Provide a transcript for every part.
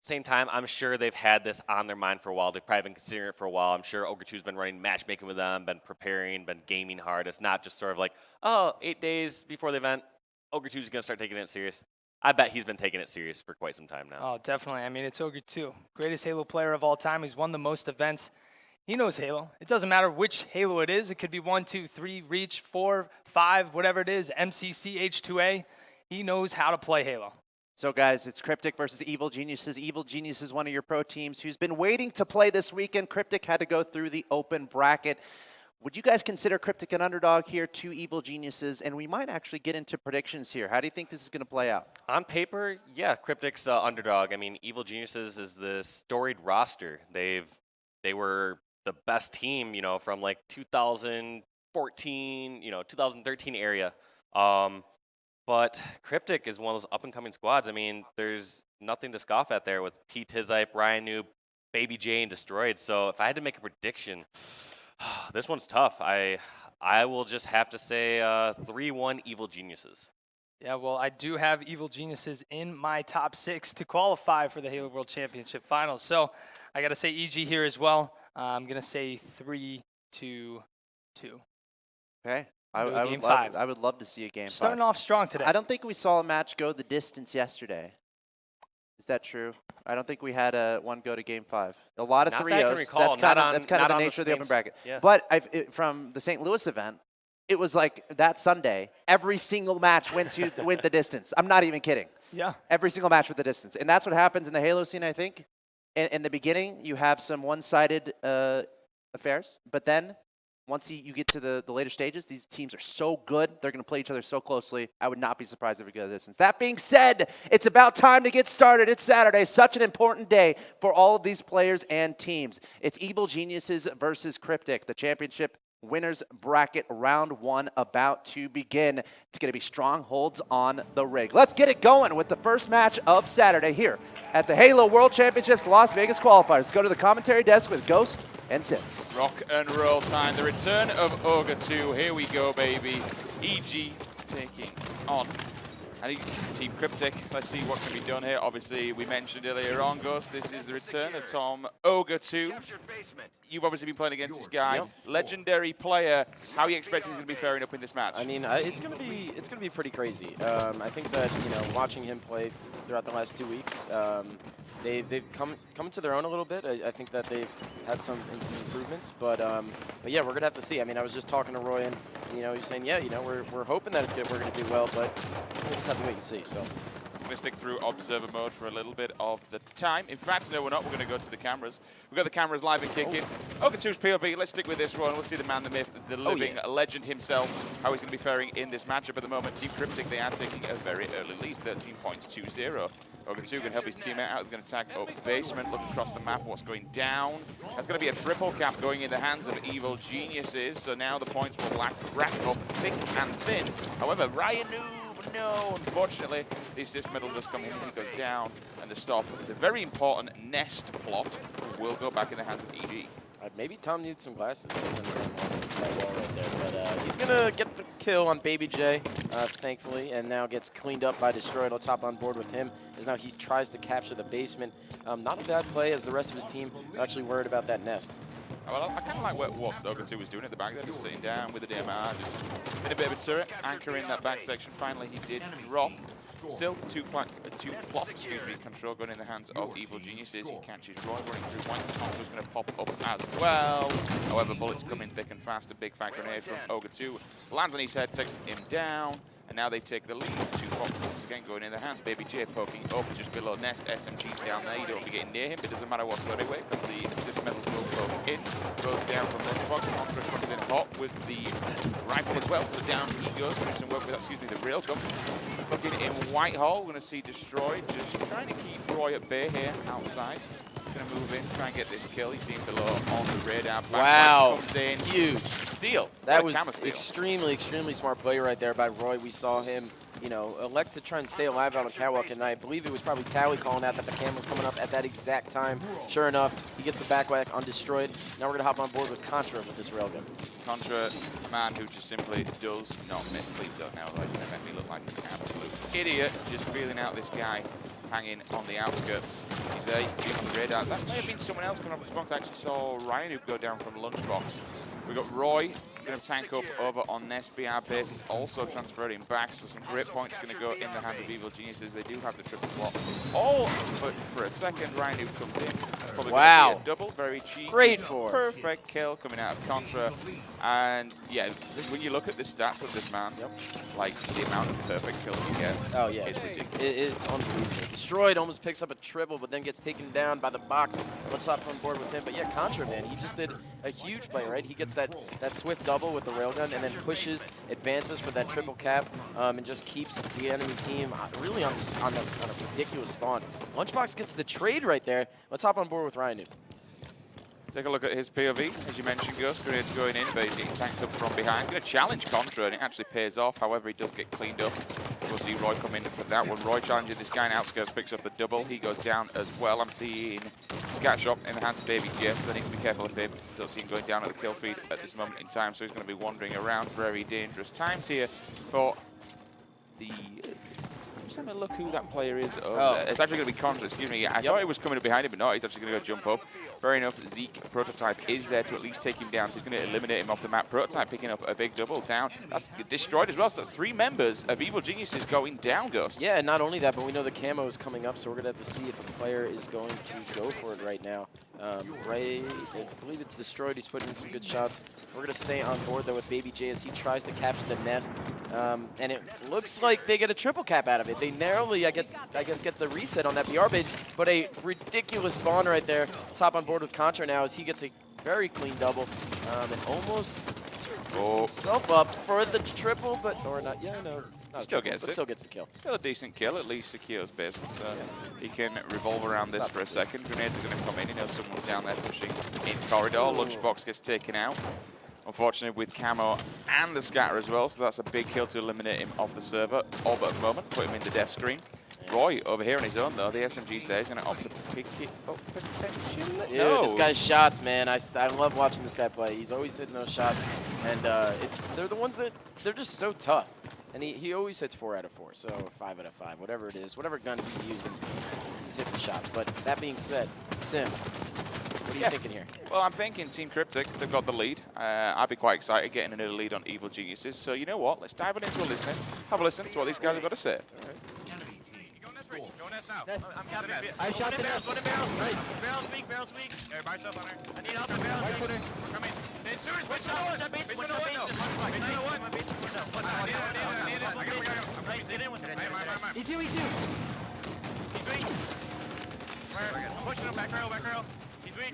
same time, I'm sure they've had this on their mind for a while. They've probably been considering it for a while. I'm sure Ogre 2's been running matchmaking with them, been preparing, been gaming hard. It's not just sort of like, oh, 8 days before the event, Ogre 2's going to start taking it serious. I bet he's been taking it serious for quite some time now. Oh, definitely. I mean, it's Ogre 2. Greatest Halo player of all time. He's won the most events. He knows Halo. It doesn't matter which Halo it is. It could be 1, 2, 3, Reach, 4, 5, whatever it is, MCC, H2A. He knows how to play Halo. So, guys, it's CryptiK versus Evil Geniuses. Evil Genius is one of your pro teams who's been waiting to play this weekend. CryptiK had to go through the open bracket. Would you guys consider CryptiK an underdog here to Evil Geniuses? And we might actually get into predictions here. How do you think this is going to play out? On paper, yeah, CryptiK's underdog. I mean, Evil Geniuses is this storied roster. They were the best team, you know, from like 2014, 2013 area. But CryptiK is one of those up-and-coming squads. I mean, there's nothing to scoff at there with P. Tizype, Ryan Noob, Baby J, and Destroyed. So if I had to make a prediction, this one's tough. I will just have to say 3-1 Evil Geniuses. Yeah, well, I do have Evil Geniuses in my top 6 to qualify for the Halo World Championship Finals. So I got to say EG here as well. I'm going to say 3-2-2. Okay. I would love to see a game 5. Starting off strong today. I don't think we saw a match go the distance yesterday. Is that true? I don't think we had one go to game 5. A lot of 3-0s. That's kind of the nature of the open bracket. Yeah. But from the St. Louis event, it was like that Sunday, every single match went the distance. I'm not even kidding. Yeah. Every single match with the distance. And that's what happens in the Halo scene, I think. In the beginning, you have some one-sided affairs. But then once you get to the later stages, these teams are so good. They're going to play each other so closely. I would not be surprised if we go the distance. That being said, it's about time to get started. It's Saturday, such an important day for all of these players and teams. It's Evil Geniuses versus CryptiK, the championship winners bracket round 1 about to begin. It's going to be strongholds on the rig. Let's get it going with the first match of Saturday here at the Halo World Championships Las Vegas qualifiers. Let's go to the commentary desk with Ghost and Sims. Rock and roll time. The return of Ogre 2. Here we go, baby. EG taking on Team CryptiK. Let's see what can be done here. Obviously, we mentioned earlier on, Ghost, this is the return of Tom Ogre 2. You've obviously been playing against this guy. Yep. Legendary player. How are you expecting he's going to be faring up in this match? I mean, it's going to be pretty crazy. I think that, watching him play throughout the last 2 weeks, they've come to their own a little bit. I think that they've had some improvements, but yeah, we're gonna have to see. I mean, I was just talking to Roy, and he's saying, yeah, we're hoping that we're gonna do well, but we'll just have to wait and see. So. I'm going to stick through observer mode for a little bit of the time. In fact, no, we're not. We're going to go to the cameras. We've got the cameras live and kicking. Ogre 2's POV. Let's stick with this one. We'll see the man, the myth, the living legend himself, how he's going to be faring in this matchup at the moment. Team CryptiK, they are taking a very early lead, 13 points, 2-0. Ogre 2 going to help his teammate out. He's going to attack up basement, look across the map, what's going down. That's going to be a triple cap going in the hands of Evil Geniuses. So now the points will rack up thick and thin. However, Ryan Noob, no, unfortunately, the assist medal does come in, he goes down, and the stop, the very important nest plot will go back in the hands of EG. Maybe Tom needs some glasses that wall right there, but he's gonna get the kill on Baby J, thankfully, and now gets cleaned up by Destroyed. Let's hop on board with him as now he tries to capture the basement. Not a bad play as the rest of his team are actually worried about that nest. Well, I kind of like what Ogre 2 was doing at the back there, just sitting down with the DMR, just in a bit of a turret, anchoring that back section. Finally, he did drop. Still two plot, control going in the hands of Evil Geniuses. He catches Roy running through one. Contro's going to pop up as well. However, bullets come in thick and fast. A big fat grenade from Ogre 2 lands on his head, takes him down. And now they take the lead. 2 bombs once again going in their hands. Baby J poking up just below Nest. SMG's down there. You don't want to be getting near him. It doesn't matter whatsoever anyway, because the assist medal will poke in. Goes down from Lunchbox. Monster comes in hot with the rifle as well. So down he goes. Doing some work with, the railgun. Looking in Whitehall. We're going to see Destroyed. Just trying to keep Roy at bay here outside. Going to move in, try and get this kill. He's seen below on the radar. Wow, comes in. Huge Steal. That was extremely smart play right there by Roy. We saw him, elect to try and stay alive out on catwalk, and I believe it was probably Tally calling out that the camera's coming up at that exact time. Sure enough, he gets the back whack on Destroyed. Now we're going to hop on board with Contra with this railgun. Contra, man who just simply does not miss. Please don't now, like, make me look like an absolute idiot. Just feeling out this guy. hanging on the outskirts. He's there, you can see him on the radar. That may have been someone else coming off the spot. I actually saw Ryan go down from Lunchbox. We've got Roy going to tank up over on Nest. BR base is also transferring back, so some great points going to go in the hands of Evil Geniuses. They do have the triple block. All but for a second, Ryan comes in. Probably Wow. gonna be a double, very cheap. Great for. Perfect kill coming out of Contra. And yeah, when you look at the stats of this man, like the amount of perfect kills he gets, Oh, yeah. it's ridiculous. It's unbelievable. Destroyed almost picks up a triple, but then gets taken down by the box. Let's hop on board with him. But yeah, Contra, man, he just did a huge play, right? He gets that swift double with the railgun and then pushes, advances for that triple cap, and just keeps the enemy team really on a ridiculous spawn. Lunchbox gets the trade right there. Let's hop on board with Ryan. Take a look at his POV. As you mentioned, Ghost Grenade's going in, but he's getting tanked up from behind. Going to challenge Contra, and it actually pays off. However, he does get cleaned up. We'll see Roy come in for that one. Roy challenges this guy in outskirts, picks up the double. He goes down as well. I'm seeing Scat Shop in the hands of Baby Jess. I need to be careful of him. Don't see him going down at the kill feed at this moment in time, so he's going to be wandering around. Very dangerous times here for the... Just having a look who that player is. It's actually going to be Contra, excuse me. I thought he was coming up behind him, but no, he's actually going to go jump up. Fair enough, Zeke Prototype is there to at least take him down, so he's going to eliminate him off the map. Prototype picking up a big double down. That's destroyed as well, so that's 3 members of Evil Geniuses going down, Ghost. Yeah, and not only that, but we know the camo is coming up, so we're going to have to see if the player is going to go for it right now. Ray, I believe it's destroyed. He's putting in some good shots. We're going to stay on board, though, with Baby J as he tries to capture the nest. And it looks like they get a triple cap out of it. They narrowly, I guess, get the reset on that BR base, but a ridiculous spawn right there. Top on board with Contra now as he gets a very clean double and almost brings himself up for the triple, but, or not, yeah, no. Still gets it. Still gets the kill. Still a decent kill, at least secures base. So he can revolve around this for a second. Grenades are going to come in. He knows someone's down there pushing in corridor. Lunchbox gets taken out. Unfortunately, with camo and the scatter as well, so that's a big kill to eliminate him off the server. All but a moment, put him in the death screen. Roy over here on his own, though. The SMG's there. He's going to opt to pick it up potentially. Dude, No. this guy's shots, man. I love watching this guy play. He's always hitting those shots, and they're the ones that they're just so tough. And he always hits 4 out of 4, so 5 out of 5, whatever it is, whatever gun he's using, he's hitting the shots. But that being said, Sims, what are you thinking here? Well, I'm thinking Team CryptiK, they've got the lead. I'd be quite excited getting an early lead on Evil Geniuses. So you know what? Let's dive into a listening. Have a listen to what these guys have got to say. I shot the barrels. Right. Barrels weak. Hey, buy stuff on her. I need help. Barrels weak. We're coming. Watch out, base. Watch out, base. Get in with it. E2. He's weak. I'm pushing him. Back row. He's weak.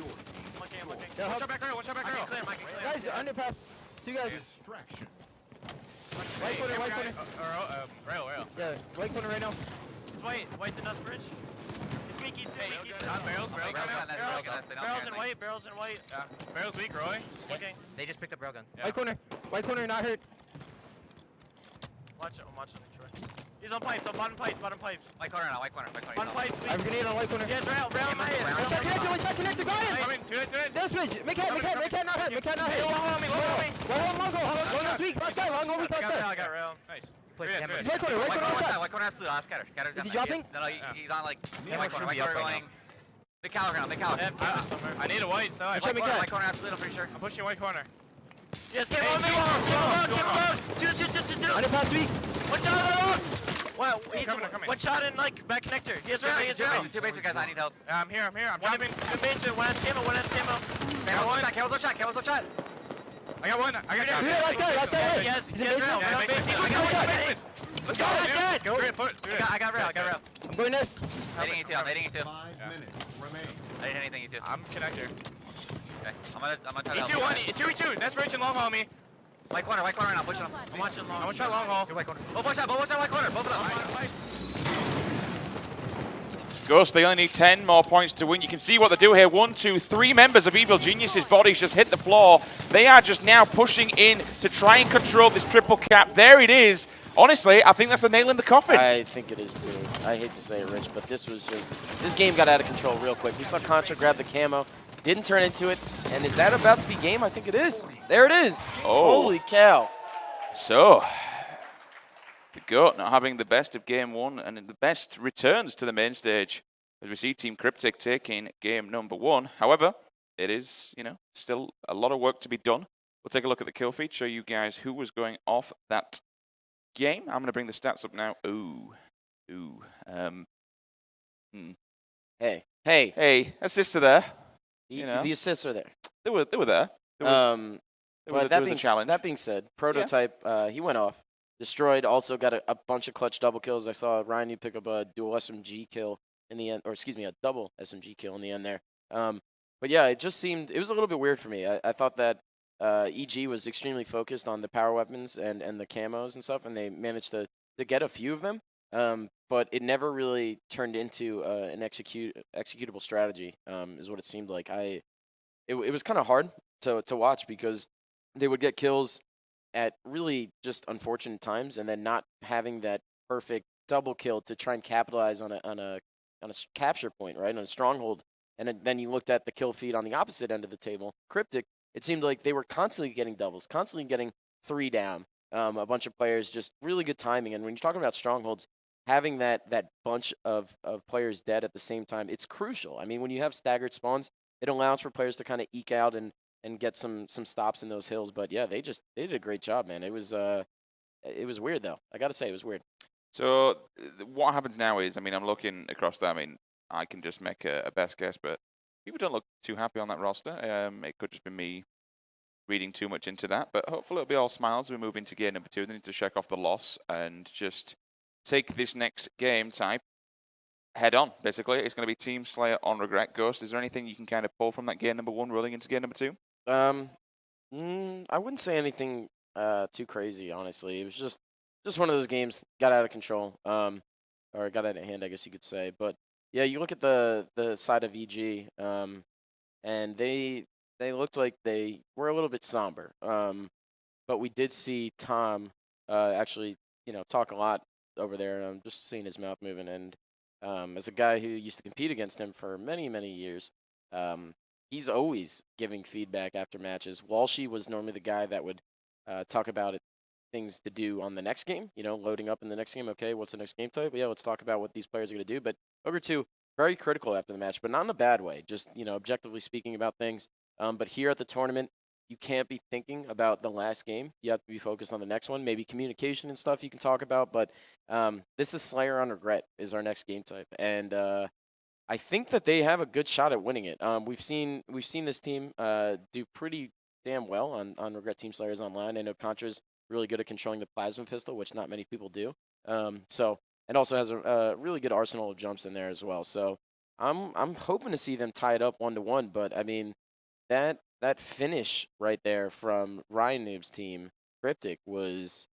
I'm looking. Watch out, back row. Guys, underpass. 2 guys. White corner. Rail. Yeah, white corner right now. He's white to Dust Bridge. He's weak, E2. Barrels in white. Yeah. Barrels weak, Roy. Looking. They just picked up railgun. Yeah. White corner, not hurt. Watch it, Troy. He's on pipes, bottom pipes. White corner. On pipes, I have a grenade on white corner. Yes, rail, One shot connector, got it! Coming, to it. This bridge, make it not hit. Low on me. Long go's weak, cross guy, long weak, cross I guy. got rail. Nice. Please, Yeah, camera. yeah. White corner, White corner absolutely. Scatter's Is down he there. dropping? No, he's on like white corner should be up right going. Big caliber ground. I need a white, so I White corner absolutely, I'm pretty sure. I'm pushing white corner. Yes, Hey, get on me! Keep him out! Two. Underpass weak. One shot! Wow, I'm coming. one shot in like back connector. He has rail. Two basic guys, I need help. I'm here. I'm dropping. Good basement. One has camo. Camel's no shot. I got one. Last guy. Yes. He's in basement. Let's go. I got rail. I'm going this. Nading E2. 5 minutes remain. I didn't hit anything E2. I'm connector. Okay. I'm gonna try to help. E2. Desperation long haul me. White corner right now. Push him. I'm watching long. I want to try long haul. White corner. Oh, watch out, white corner. Both of them. Ghost, they only need 10 more points to win. You can see what they do here. 1, 2, 3 members of Evil Geniuses' bodies just hit the floor. They are just now pushing in to try and control this triple cap. There it is. Honestly, I think that's a nail in the coffin. I think it is too. I hate to say it, Rich, but this game got out of control real quick. We saw Contra grab the camo, didn't turn into it, and is that about to be game? I think it is. There it is. Oh. Holy cow. So, The GOAT not having the best of game one and the best returns to the main stage as we see Team CryptiK taking game number 1. However, it is, still a lot of work to be done. We'll take a look at the kill feed, show you guys who was going off that game. I'm going to bring the stats up now. Hey, assists are there. The assists are there. They were there. There was a challenge. That being said, Prototype, he went off. Destroyed, also got a bunch of clutch double kills. I saw Ryan, you pick up a dual SMG kill in the end, or excuse me, a double SMG kill in the end there. But yeah, it just seemed, it was a little bit weird for me. I thought that EG was extremely focused on the power weapons and the camos and stuff, and they managed to get a few of them. But it never really turned into an executable strategy, is what it seemed like. It was kind of hard to watch because they would get kills at really just unfortunate times, and then not having that perfect double kill to try and capitalize on a capture point, right, on a stronghold. And then you looked at the kill feed on the opposite end of the table, CryptiK. It seemed like they were constantly getting doubles, constantly getting 3 down. A bunch of players, just really good timing. And when you're talking about strongholds, having that bunch of players dead at the same time, it's crucial. I mean, when you have staggered spawns, it allows for players to kind of eke out and get some stops in those hills. But yeah, they did a great job, man. It was weird though. I gotta say, it was weird. So what happens now is, I mean, I'm looking across that. I mean, I can just make a best guess, but people don't look too happy on that roster. It could just be me reading too much into that, but hopefully it'll be all smiles as we move into game number 2. They need to check off the loss and just take this next game type head on, basically. It's going to be Team Slayer on Regret. Ghost, is there anything you can kind of pull from that game number 1 rolling into game number 2? I wouldn't say anything too crazy, honestly. It was just one of those games, got out of control, or got out of hand, I guess you could say. But yeah, you look at the side of EG, and they looked like they were a little bit somber. But we did see Tom actually, talk a lot over there. I'm just seeing his mouth moving. And as a guy who used to compete against him for many, many years, he's always giving feedback after matches. Walshy was normally the guy that would talk about things to do on the next game, loading up in the next game. Okay, what's the next game type? Yeah, let's talk about what these players are going to do. But Ogre 2, very critical after the match, but not in a bad way, just, objectively speaking about things. But here at the tournament, you can't be thinking about the last game. You have to be focused on the next one. Maybe communication and stuff you can talk about, but this is Slayer on Regret is our next game type. And I think that they have a good shot at winning it. We've seen this team do pretty damn well on Regret Team Slayers Online. I know Contra's really good at controlling the plasma pistol, which not many people do. And also has a really good arsenal of jumps in there as well. So I'm hoping to see them tie it up 1-1. But I mean, that finish right there from Ryan Noob's team, CryptiK, was,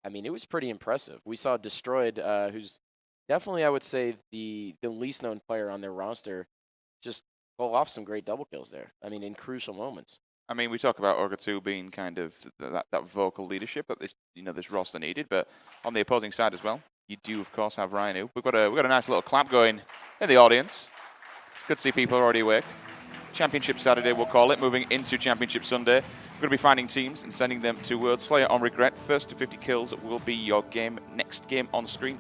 I mean, it was pretty impressive. We saw Destroyed, who's definitely, I would say, the least known player on their roster, just pull off some great double kills there. I mean, in crucial moments. I mean, we talk about Ogre 2 being kind of that vocal leadership that this roster needed, but on the opposing side as well, you do of course have Ryan Noob. We've got a nice little clap going in the audience. It's good to see people already awake. Championship Saturday, we'll call it, moving into Championship Sunday. We're going to be finding teams and sending them to World Slayer on Regret. First to 50 kills will be your next game on screen,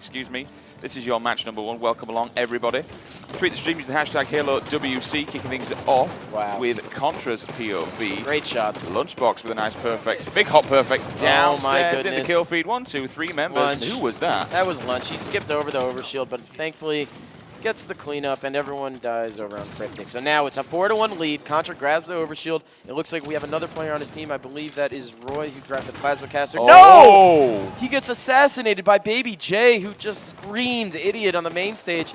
This is your match number 1. Welcome along, everybody. Tweet the stream, use the hashtag HaloWC, kicking things off with Contra's POV. Great shots. Lunchbox with a nice perfect, big hot perfect downstairs in the kill feed. 1, 2, 3 members. Lunch. Who was that? That was Lunch. He skipped over the overshield, but thankfully gets the cleanup, and everyone dies over on CryptiK. So now it's a 4-1 lead. Contra grabs the overshield. It looks like we have another player on his team. I believe that is Roy, who grabbed the plasma caster. Oh. No! He gets assassinated by Baby J, who just screamed idiot on the main stage.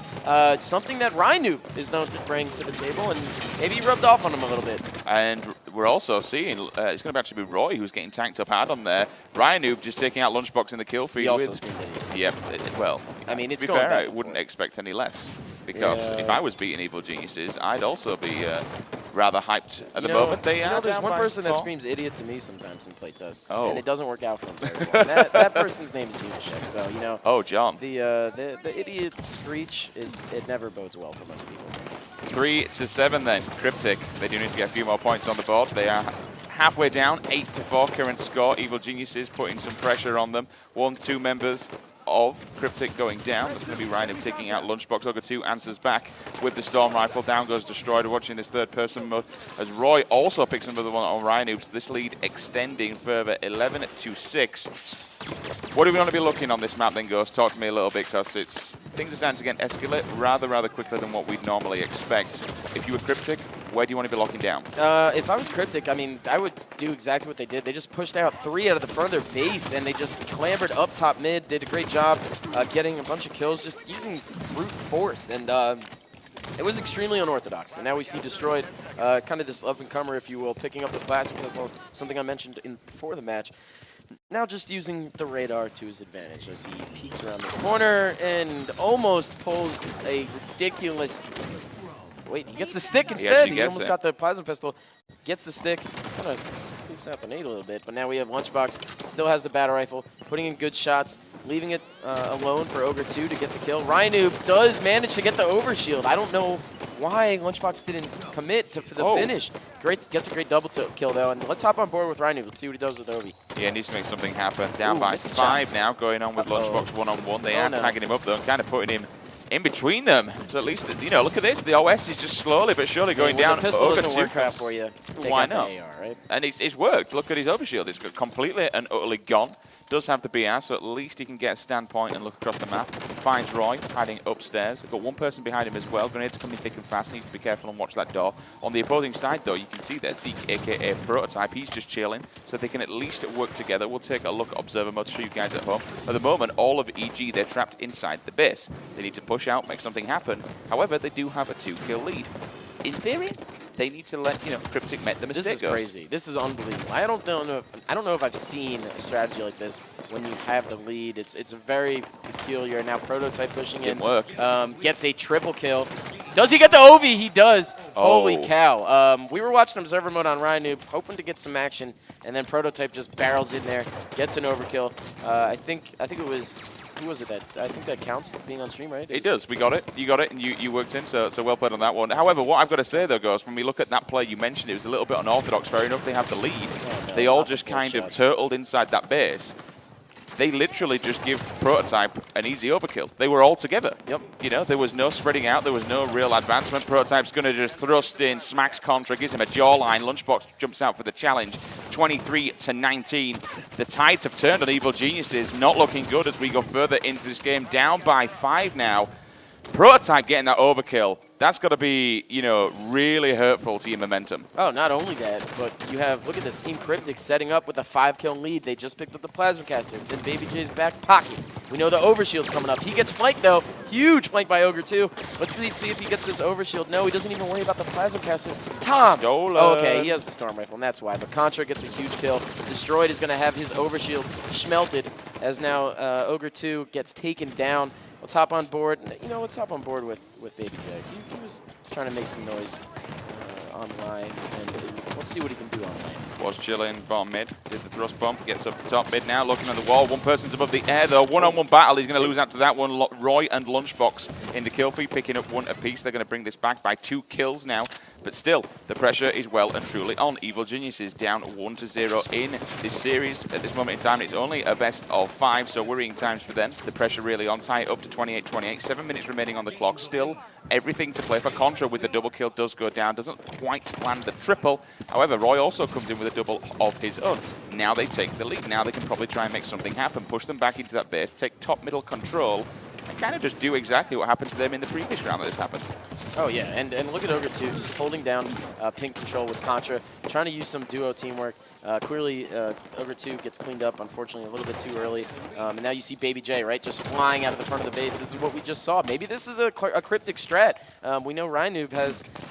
Something that Rhino is known to bring to the table, and maybe he rubbed off on him a little bit. And we're also seeing, it's going to actually be Roy who's getting tanked up hard on there. Ryan Noob just taking out Lunchbox in the kill feed. He also screamed idiot. Yep, well, I mean, to it's be going fair, back I and wouldn't forth. expect any less. Because if I was beating Evil Geniuses, I'd also be rather hyped at the moment. There's down one by person that 4. screams idiot to me sometimes in playtests, Oh. and it doesn't work out for him very well. that person's name is Unishek, so, Oh, John. the idiot screech, it never bodes well for most people. 3-7 then. CryptiK, they do need to get a few more points on the board. They are halfway down, 8-4 current score. Evil Geniuses putting some pressure on them. 1-2 members of CryptiK going down. That's going to be Ryan taking out Lunchbox. Ogre 2 answers back with the Storm Rifle. Down goes Destroyed. Watching this third-person mode as Roy also picks another one on Ryan Oops. This lead extending further, 11-6. What do we want to be looking on this map then, Ghost? Talk to me a little bit, because things are starting to get escalate rather quickly than what we'd normally expect. If you were CryptiK, where do you want to be locking down? If I was CryptiK, I mean, I would do exactly what they did. They just pushed out 3 out of the front of their base, and they just clambered up top mid, did a great job getting a bunch of kills, just using brute force. And it was extremely unorthodox. And now we see Destroyed, kind of this up-and-comer, if you will, picking up the plasma pistol, something I mentioned before the match. Now just using the radar to his advantage as he peeks around this corner and almost pulls a ridiculous... Wait, he gets the stick instead. He almost got the plasma pistol. Gets the stick. Kind of creeps out the nade a little bit. But now we have Lunchbox. Still has the battle rifle. Putting in good shots. Leaving it alone for Ogre 2 to get the kill. Rhinoob does manage to get the overshield. I don't know why Lunchbox didn't commit to the finish. Gets a great double kill though. And let's hop on board with Rhinoob. Let's see what he does with Obi. Yeah, needs to make something happen. Down by 5 now, going on with Lunchbox one-on-one. They are tagging him up though and kind of putting him in between them. So at least, you know, look at this. The OS is just slowly but surely going down. The pistol doesn't work out for you. Why not? AR, right? And it's worked. Look at his overshield. It's completely and utterly gone. Does have the BR, so at least he can get a standpoint and look across the map. Finds Roy hiding upstairs. Got one person behind him as well. Grenades coming thick and fast. Needs to be careful and watch that door. On the opposing side, though, you can see there's Zeke, a.k.a. Prototype. He's just chilling, so they can at least work together. We'll take a look at Observer Mode to show you guys at home. At the moment, all of EG, they're trapped inside the base. They need to push out, make something happen. However, they do have a 2-kill lead. In theory, they need to let CryptiK make the mistake. This is crazy. This is unbelievable. I don't know if I've seen a strategy like this when you have the lead. It's very peculiar. Now Prototype pushing in. Didn't work. Gets a triple kill. Does he get the OV? He does. Holy cow. We were watching Observer Mode on Rhinoob, hoping to get some action, and then Prototype just barrels in there, gets an overkill. I think it was. Who was it that? I think that counts being on stream, right? It does. We got it. You got it, and you worked in, so well played on that one. However, what I've got to say, though, Ghost, when we look at that play you mentioned, it was a little bit unorthodox. Fair enough, they have the lead. Oh, no, they all just kind of turtled inside that base. They literally just give Prototype an easy overkill. They were all together. Yep. You know, there was no spreading out. There was no real advancement. Prototype's going to just thrust in, smacks Contra, gives him a jawline. Lunchbox jumps out for the challenge. 23-19. The tides have turned on Evil Geniuses. Not looking good as we go further into this game. Down by 5 now. Prototype getting that overkill. That's got to be, you know, really hurtful to your momentum. Oh, not only that, but you have, look at this, Team CryptiK setting up with a 5-kill lead. They just picked up the Plasma Caster. It's in Baby J's back pocket. We know the overshield's coming up. He gets flanked, though. Huge flank by Ogre 2. Let's see if he gets this overshield. No, he doesn't even worry about the Plasma Caster. Tom! Oh, okay, he has the Storm Rifle, and that's why. But Contra gets a huge kill. Destroyed is going to have his overshield schmelted, as now Ogre 2 gets taken down. Let's hop on board. You know, let's hop on board with Baby J. He was trying to make some noise online, and let's see what he can do online. Was chilling, bottom mid, did the thrust bump, gets up to top mid now, looking on the wall. One person's above the air, though. One-on-one battle. He's going to lose out to that one. Roy and Lunchbox in the kill feed, picking up 1 apiece. They're going to bring this back by 2 kills now. But still, the pressure is well and truly on. Evil Geniuses down 1-0 in this series. At this moment in time, it's only a best of 5, so worrying times for them. The pressure really on, tie up to 28-28. 7 minutes remaining on the clock. Still everything to play for. Contra with the double kill does go down. Doesn't quite land the triple. However, Roy also comes in with a double of his own. Now they take the lead. Now they can probably try and make something happen. Push them back into that base. Take top-middle control. And kind of just do exactly what happened to them in the previous round that this happened. Oh, yeah, and look at Ogre 2, just holding down pink control with Contra, trying to use some duo teamwork. Clearly, Ogre 2 gets cleaned up, unfortunately, a little bit too early. And now you see Baby J, right, just flying out of the front of the base. This is what we just saw. Maybe this is a CryptiK strat. We know Rhinoob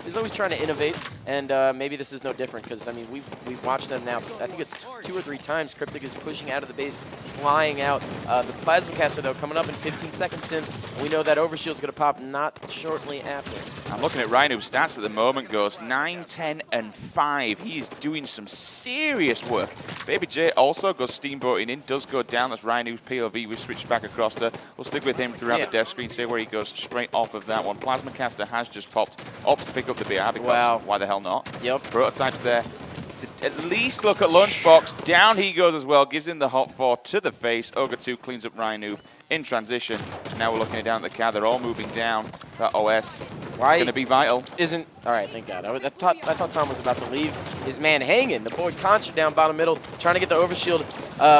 is always trying to innovate, and maybe this is no different because, I mean, we've watched them now. I think it's 2 or 3 times CryptiK is pushing out of the base, flying out. The Plasma Caster, though, coming up in 15 seconds, Sims. We know that Overshield's going to pop not shortly after. I'm looking at Rhinoob's stats at the moment, Ghost. 9, 10, and 5. He is doing some serious work. Baby J also goes steamboating in, does go down. That's Rhinoob's POV. We switched back across to. We'll stick with him throughout the dev screen, see where he goes straight off of that one. Plasma Caster has just popped. Opts to pick up the BR because why the hell not? Yep. Prototype's there. to at least look at Lunchbox. Down he goes as well, gives him the hot 4 to the face. Ogre 2 cleans up Ryan Noob in transition. Now we're looking down at the car. They're all moving down. That OS is going to be vital. All right, thank God. I thought Tom was about to leave his man hanging. The boy Contra down bottom middle, trying to get the overshield.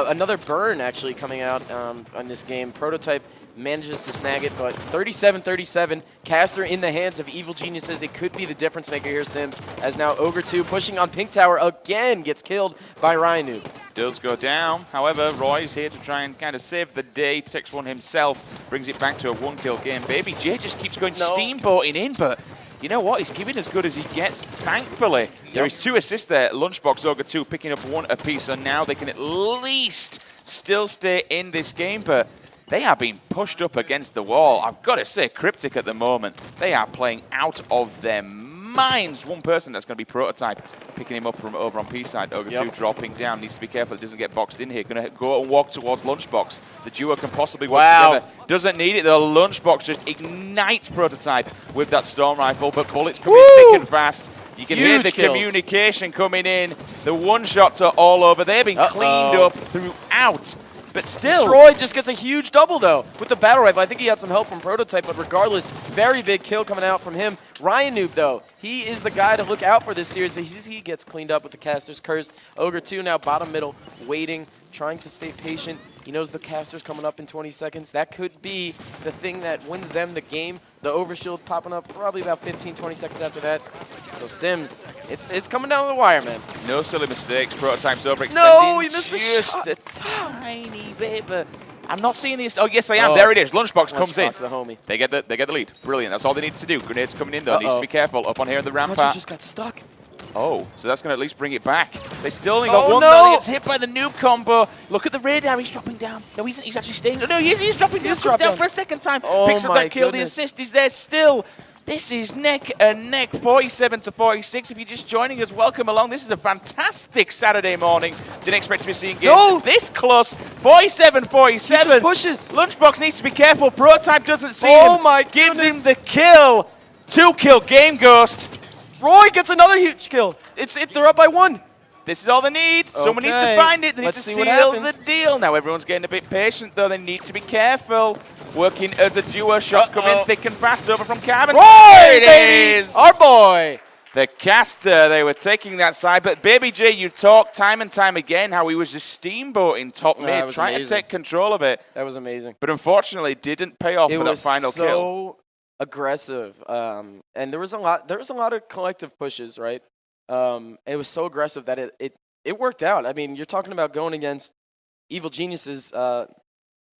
Another burn actually coming out on this game. Prototype manages to snag it, but 37-37. Caster in the hands of Evil Geniuses. It could be the difference maker here, Sims, as now Ogre 2 pushing on Pink Tower again gets killed by Ryan Noob. Does go down. However, Roy's here to try and kind of save the day. Takes one himself, brings it back to a 1-kill game. Baby J just keeps going steamboating in, but you know what? He's giving as good as he gets, thankfully. There is 2 assists there. Lunchbox, Ogre 2 picking up 1 apiece, so now they can at least still stay in this game, but they are being pushed up against the wall. I've got to say, CryptiK at the moment, they are playing out of their minds. One person that's going to be Prototype, picking him up from over on P-side. Ogre 2 dropping down. Needs to be careful it doesn't get boxed in here. Going to go and walk towards Lunchbox. The duo can possibly work together. Doesn't need it though. Lunchbox just ignites Prototype with that Storm Rifle, but bullets coming thick and fast. You can hear the communication coming in. The one-shots are all over. They've been cleaned up throughout. But still, Destroyed just gets a huge double, though, with the battle rifle. I think he had some help from Prototype, but regardless, very big kill coming out from him. Ryan Noob, though, he is the guy to look out for this series. He gets cleaned up with the Caster's Curse. Ogre 2 now bottom middle, waiting, trying to stay patient. He knows the Caster's coming up in 20 seconds. That could be the thing that wins them the game. The overshield popping up probably about 15, 20 seconds after that. So Sims, it's coming down to the wire, man. No silly mistakes. Prototype's overextending. No, he missed the just shot. a tiny bit, but I'm not seeing this. Oh, yes, I am. There it is. Lunchbox comes in. The homie. They get the lead. Brilliant. That's all they need to do. Grenades coming in, though. Needs to be careful. Up on here in the Contra rampart. just got stuck. Oh, so that's going to at least bring it back. They still only got one. no! Though. He gets hit by the noob combo. Look at the radar. He's dropping down. No, he's actually staying. No, he's dropping down. Comes down for a second time. Picks up that kill. The assist is there still. This is neck and neck, 47-46. If you're just joining us, welcome along. This is a fantastic Saturday morning. Didn't expect to be seeing games this close. 47-47. Just pushes. Lunchbox needs to be careful. Prototype doesn't see him. Oh my Gives goodness. him the kill. 2-kill Game Ghost. Roy gets another huge kill. They're up by 1. This is all they need. Someone needs to find it. They need to seal the deal. Now everyone's getting a bit patient, though. They need to be careful. Working as a duo. Shots come in thick and fast over from Carbon. Roy, There it baby! is. Our boy. The Caster, they were taking that side. But Baby J, you talked time and time again how he was just steamboating top mid, trying to take control of it. That was amazing. But unfortunately, didn't pay off for that final kill. It was so aggressive, and there was a lot of collective pushes, right? It was so aggressive that it worked out. I mean, you're talking about going against Evil Geniuses,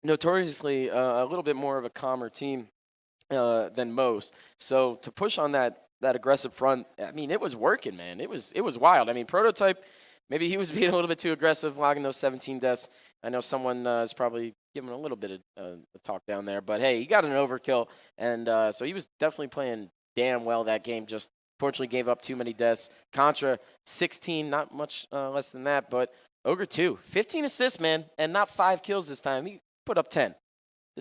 notoriously a little bit more of a calmer team than most. So to push on that aggressive front, I mean, it was working, man. It was wild. I mean, Prototype, maybe he was being a little bit too aggressive, logging those 17 deaths. I know someone is probably giving a little bit of talk down there, but hey, he got an overkill, and so he was definitely playing damn well that game. Just fortunately gave up too many deaths. Contra 16, not much less than that, but Ogre 2, 15 assists, man, and not 5 kills this time. He put up 10.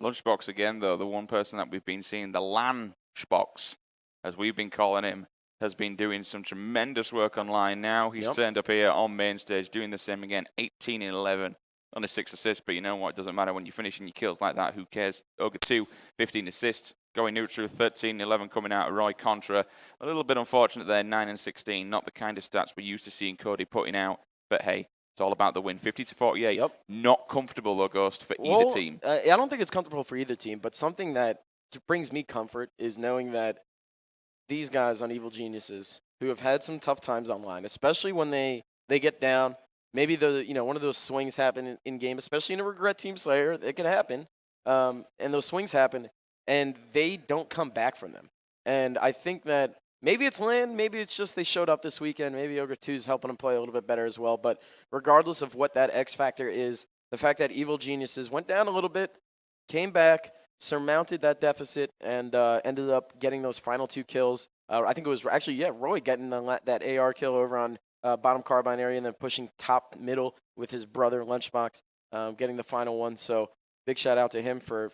Lunchbox again, though, the one person that we've been seeing, the Lanchbox, as we've been calling him, has been doing some tremendous work online now. He's turned up here on main stage, doing the same again, 18 and 11. Only 6 assists, but you know what? It doesn't matter when you're finishing your kills like that. Who cares? Ogre 2, 15 assists. Going neutral, 13 11 coming out of Roy Contra. A little bit unfortunate there, 9 and 16. Not the kind of stats we're used to seeing Cody putting out. But hey, it's all about the win. 50-48. Not comfortable, though, Ghost, for either team. I don't think it's comfortable for either team, but something that brings me comfort is knowing that these guys on Evil Geniuses, who have had some tough times online, especially when they get down, maybe one of those swings happen in game, especially in a regret team slayer. It can happen, and those swings happen, and they don't come back from them. And I think that maybe it's land, maybe it's just they showed up this weekend. Maybe Ogre 2 is helping them play a little bit better as well. But regardless of what that X factor is, the fact that Evil Geniuses went down a little bit, came back, surmounted that deficit, and ended up getting those final 2 kills. I think it was actually Roy getting that AR kill over on bottom carbine area, and then pushing top middle with his brother Lunchbox, getting the final one. So big shout out to him for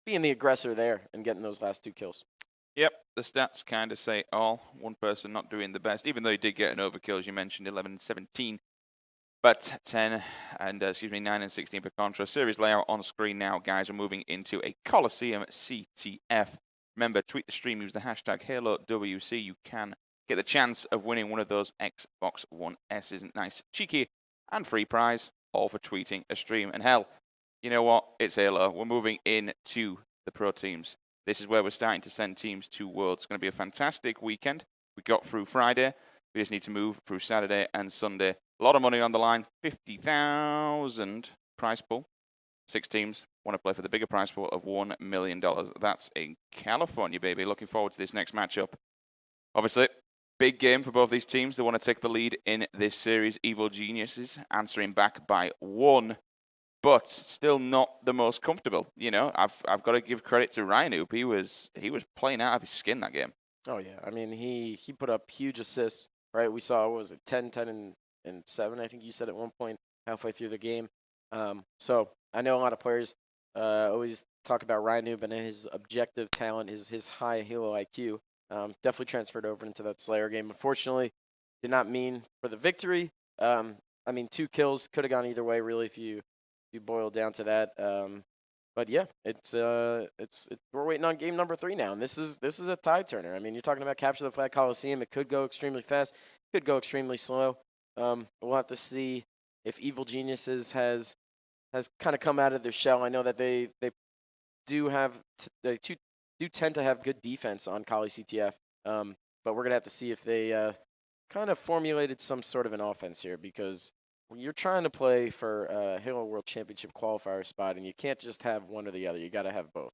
being the aggressor there and getting those last 2 kills. Yep, the stats kind of say all. One person not doing the best, even though he did get an overkill, as you mentioned, 11 and 17. But 10 and, 9 and 16 per Contra. Series layout on screen now, guys. We're moving into a Coliseum CTF. Remember, tweet the stream, use the hashtag HaloWC. You can get the chance of winning one of those Xbox One S's. Nice, cheeky, and free prize, all for tweeting a stream. And hell, you know what? It's Halo. We're moving into the pro teams. This is where we're starting to send teams to Worlds. It's going to be a fantastic weekend. We got through Friday. We just need to move through Saturday and Sunday. A lot of money on the line. 50,000 prize pool. 6 teams want to play for the bigger prize pool of $1 million. That's in California, baby. Looking forward to this next matchup. Obviously, big game for both these teams. They want to take the lead in this series. Evil Geniuses answering back by 1. But still not the most comfortable. You know, I've got to give credit to Ryan. He was playing out of his skin that game. Oh yeah, I mean he put up huge assists. Right, we saw what was it 10, 10, and 7. I think you said at one point halfway through the game. So I know a lot of players always talk about Ryan, but his objective talent, his high Halo IQ, definitely transferred over into that Slayer game. Unfortunately, did not mean for the victory. I mean 2 kills could have gone either way, really, if you boil down to that. But yeah, it's we're waiting on game number 3 now, and this is a tide turner. I mean, you're talking about capture the flag Coliseum. It could go extremely fast, could go extremely slow. We'll have to see if Evil Geniuses has kind of come out of their shell. I know that they do have they do tend to have good defense on Cali CTF, but we're gonna have to see if they kind of formulated some sort of an offense here, because when you're trying to play for Halo World Championship qualifier spot, and you can't just have one or the other. You got to have both.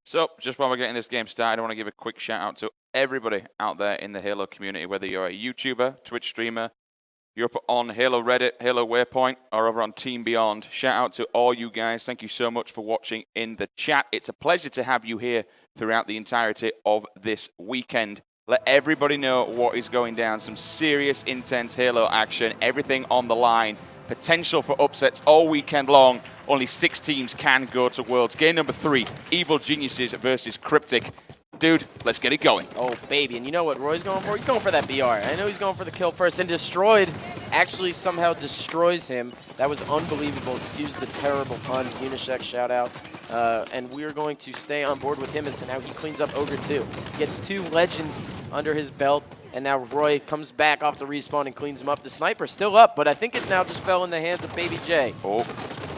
So, just while we're getting this game started, I want to give a quick shout out to everybody out there in the Halo community, whether you're a YouTuber, Twitch streamer, you're up on Halo Reddit, Halo Waypoint, or over on Team Beyond. Shout out to all you guys. Thank you so much for watching in the chat. It's a pleasure to have you here throughout the entirety of this weekend. Let everybody know what is going down. Some serious, intense Halo action. Everything on the line. Potential for upsets all weekend long. Only 6 teams can go to Worlds. Game number 3, Evil Geniuses versus CryptiK. Dude, let's get it going. Oh, baby. And you know what Roy's going for? He's going for that BR. I know he's going for the kill first. And Destroyed actually somehow destroys him. That was unbelievable. Excuse the terrible pun. Unisheck shout out. And we're going to stay on board with him as now he cleans up Ogre 2. Gets 2 legends under his belt. And now Roy comes back off the respawn and cleans him up. The sniper's still up, but I think it now just fell in the hands of Baby J. Oh,